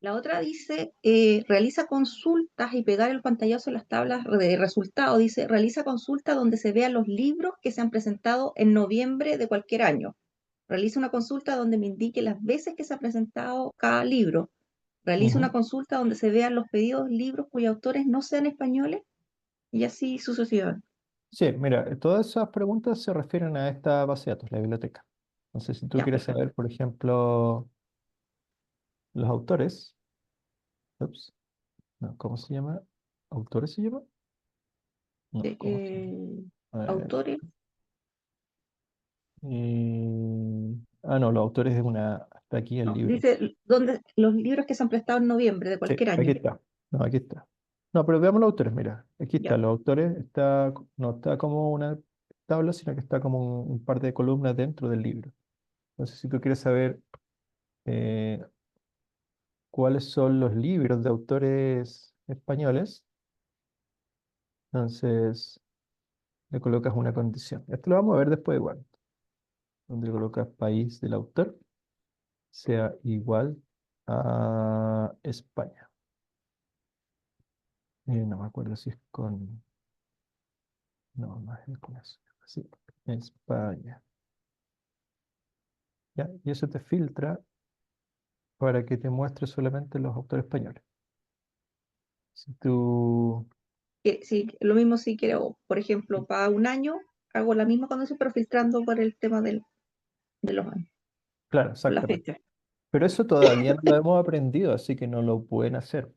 la otra dice, realiza consultas y pegar el pantallazo en las tablas de resultados. Dice, realiza consulta donde se vean los libros que se han presentado en noviembre de cualquier año. Realiza una consulta donde me indique las veces que se ha presentado cada libro. Realiza una Ujú. consulta donde se vean los pedidos libros cuyos autores no sean españoles y así sucesivamente. Sí, mira, todas esas preguntas se refieren a esta base de datos, la biblioteca. Entonces, si tú Ya, quieres perfecto. saber, por ejemplo, los autores, ups, no, ¿cómo se llama? ¿Autores se llama? No, De, ¿cómo se llama? A ver, autores, no, los autores es está aquí el no, libro. dice donde, los libros que se han prestado en noviembre de Sí, cualquier aquí año. está. No, aquí está. No, pero veamos los autores, mira. Aquí está, Ya, los autores no está como una tabla, sino que está como un par de columnas dentro del libro. Entonces, si tú quieres saber eh, cuáles son los libros de autores españoles, entonces le colocas una condición. Esto lo vamos a ver después igual, donde le colocas país del autor, sea igual a España. No me acuerdo si es con... No, no es con eso. Sí, España. ¿Ya? Y eso te filtra para que te muestre solamente los autores españoles. Si tú... sí, lo mismo si quiero, por ejemplo, para un año, hago la misma condición, pero filtrando por el tema de los años, Claro, por la exactamente. fecha. Pero eso todavía no lo hemos aprendido, así que no lo pueden hacer.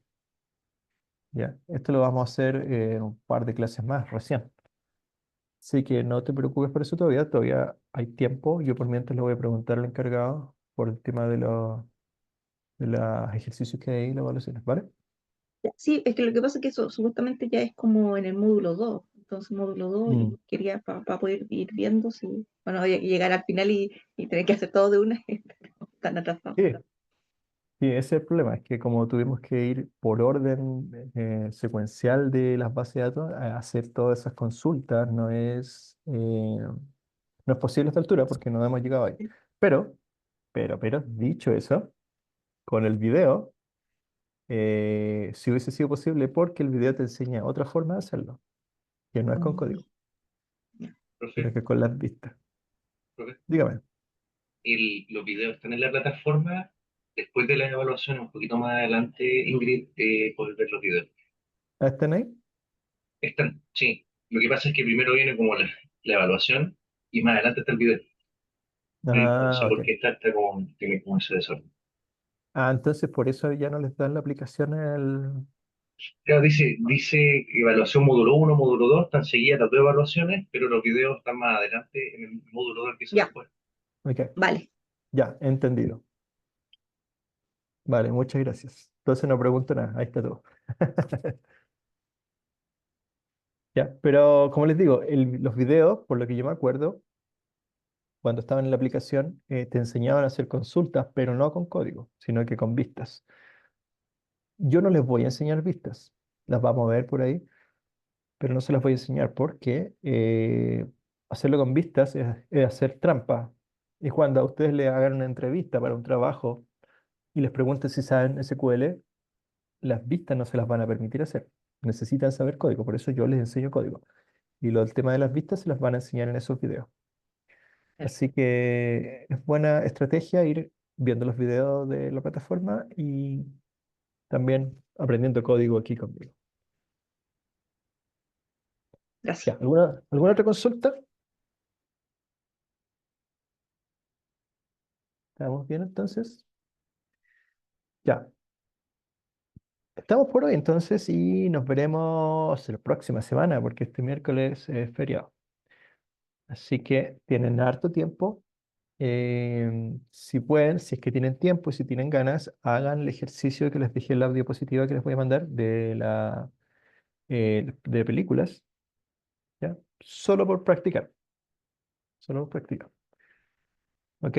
¿Ya? Esto lo vamos a hacer en un par de clases más recién. Así que no te preocupes por eso todavía hay tiempo. Yo por mientras le voy a preguntar al encargado por el tema de los ejercicios que hay y las evaluaciones, ¿vale? Sí, es que lo que pasa es que eso supuestamente ya es como en el módulo 2. Entonces, módulo 2 yo Mm. quería para poder ir viendo si, bueno, había que llegar al final y tener que hacer todo de una, tan atrasado. Sí, sí, ese es el problema, es que como tuvimos que ir por orden secuencial de las bases de datos, a hacer todas esas consultas no es posible a esta altura porque no hemos llegado ahí. Pero, dicho eso, con el video, sí hubiese sido posible porque el video te enseña otra forma de hacerlo, que no es con Mm, código, ya. sino Profe, que con las vistas. profe, Dígame. los videos están en la plataforma después de la evaluación, un poquito más adelante, Ingrid, poder ver los videos. ¿Están ahí? Sí, lo que pasa es que primero viene como la evaluación y más adelante está el video. No sé por Ok. qué tiene como ese desorden. Entonces por eso ya no les dan la aplicación Claro, dice evaluación módulo 1, módulo 2, están seguidas las dos evaluaciones, pero los videos están más adelante en el módulo 2 empieza Ya, después. Ok, vale. ya, entendido. Vale, muchas gracias. Entonces no pregunto nada, ahí está todo. Ya, pero como les digo, los videos, por lo que yo me acuerdo, cuando estaban en la aplicación, te enseñaban a hacer consultas, pero no con código, sino que con vistas. Yo no les voy a enseñar vistas, las vamos a ver por ahí, pero no se las voy a enseñar porque hacerlo con vistas es hacer trampa. Y cuando a ustedes le hagan una entrevista para un trabajo y les pregunten si saben SQL, las vistas no se las van a permitir hacer. Necesitan saber código, por eso yo les enseño código. Y el tema de las vistas se las van a enseñar en esos videos. Así que es buena estrategia ir viendo los videos de la plataforma y también aprendiendo código aquí conmigo. Gracias. Ya, ¿alguna otra consulta? ¿Estamos bien entonces? Ya, estamos por hoy entonces y nos veremos la próxima semana porque este miércoles es feriado. Así que tienen harto tiempo. Si pueden, si es que tienen tiempo y si tienen ganas, hagan el ejercicio que les dejé en la diapositiva que les voy a mandar de películas, ¿ya? Solo por practicar, solo por practicar. ¿Ok?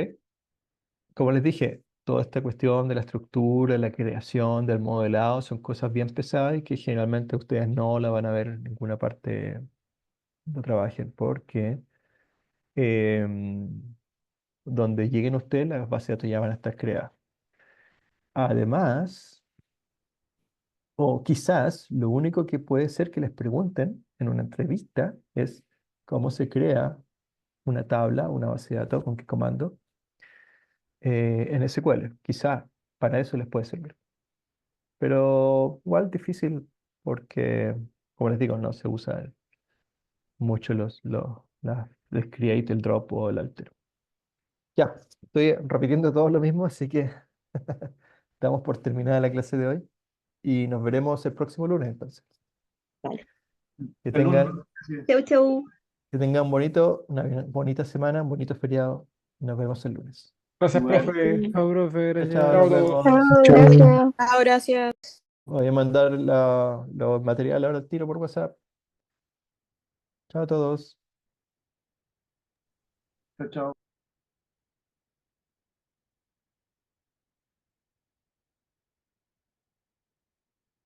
Como les dije, toda esta cuestión de la estructura, la creación, del modelado, son cosas bien pesadas y que generalmente ustedes no la van a ver en ninguna parte donde trabajen, porque donde lleguen ustedes, las bases de datos ya van a estar creadas. Además, o quizás lo único que puede ser que les pregunten en una entrevista es cómo se crea una tabla, una base de datos, con qué comando en SQL. Quizás para eso les puede servir. Pero igual difícil porque, como les digo, no se usa mucho el create, el drop o el alter. Ya, estoy repitiendo todo lo mismo, así que estamos por terminar la clase de hoy y nos veremos el próximo lunes entonces. Vale. Que El lunes, tengan, gracias. Chau, chau. que tengan una bonita semana, un bonito feriado. Nos vemos el lunes. Gracias, Igual. profe. Chao, profe. Chao, Gracias. chao, nos Chao. vemos. Chao. Chao, gracias. Voy a mandar los materiales ahora al tiro por WhatsApp. Chao a todos. Chao, chao.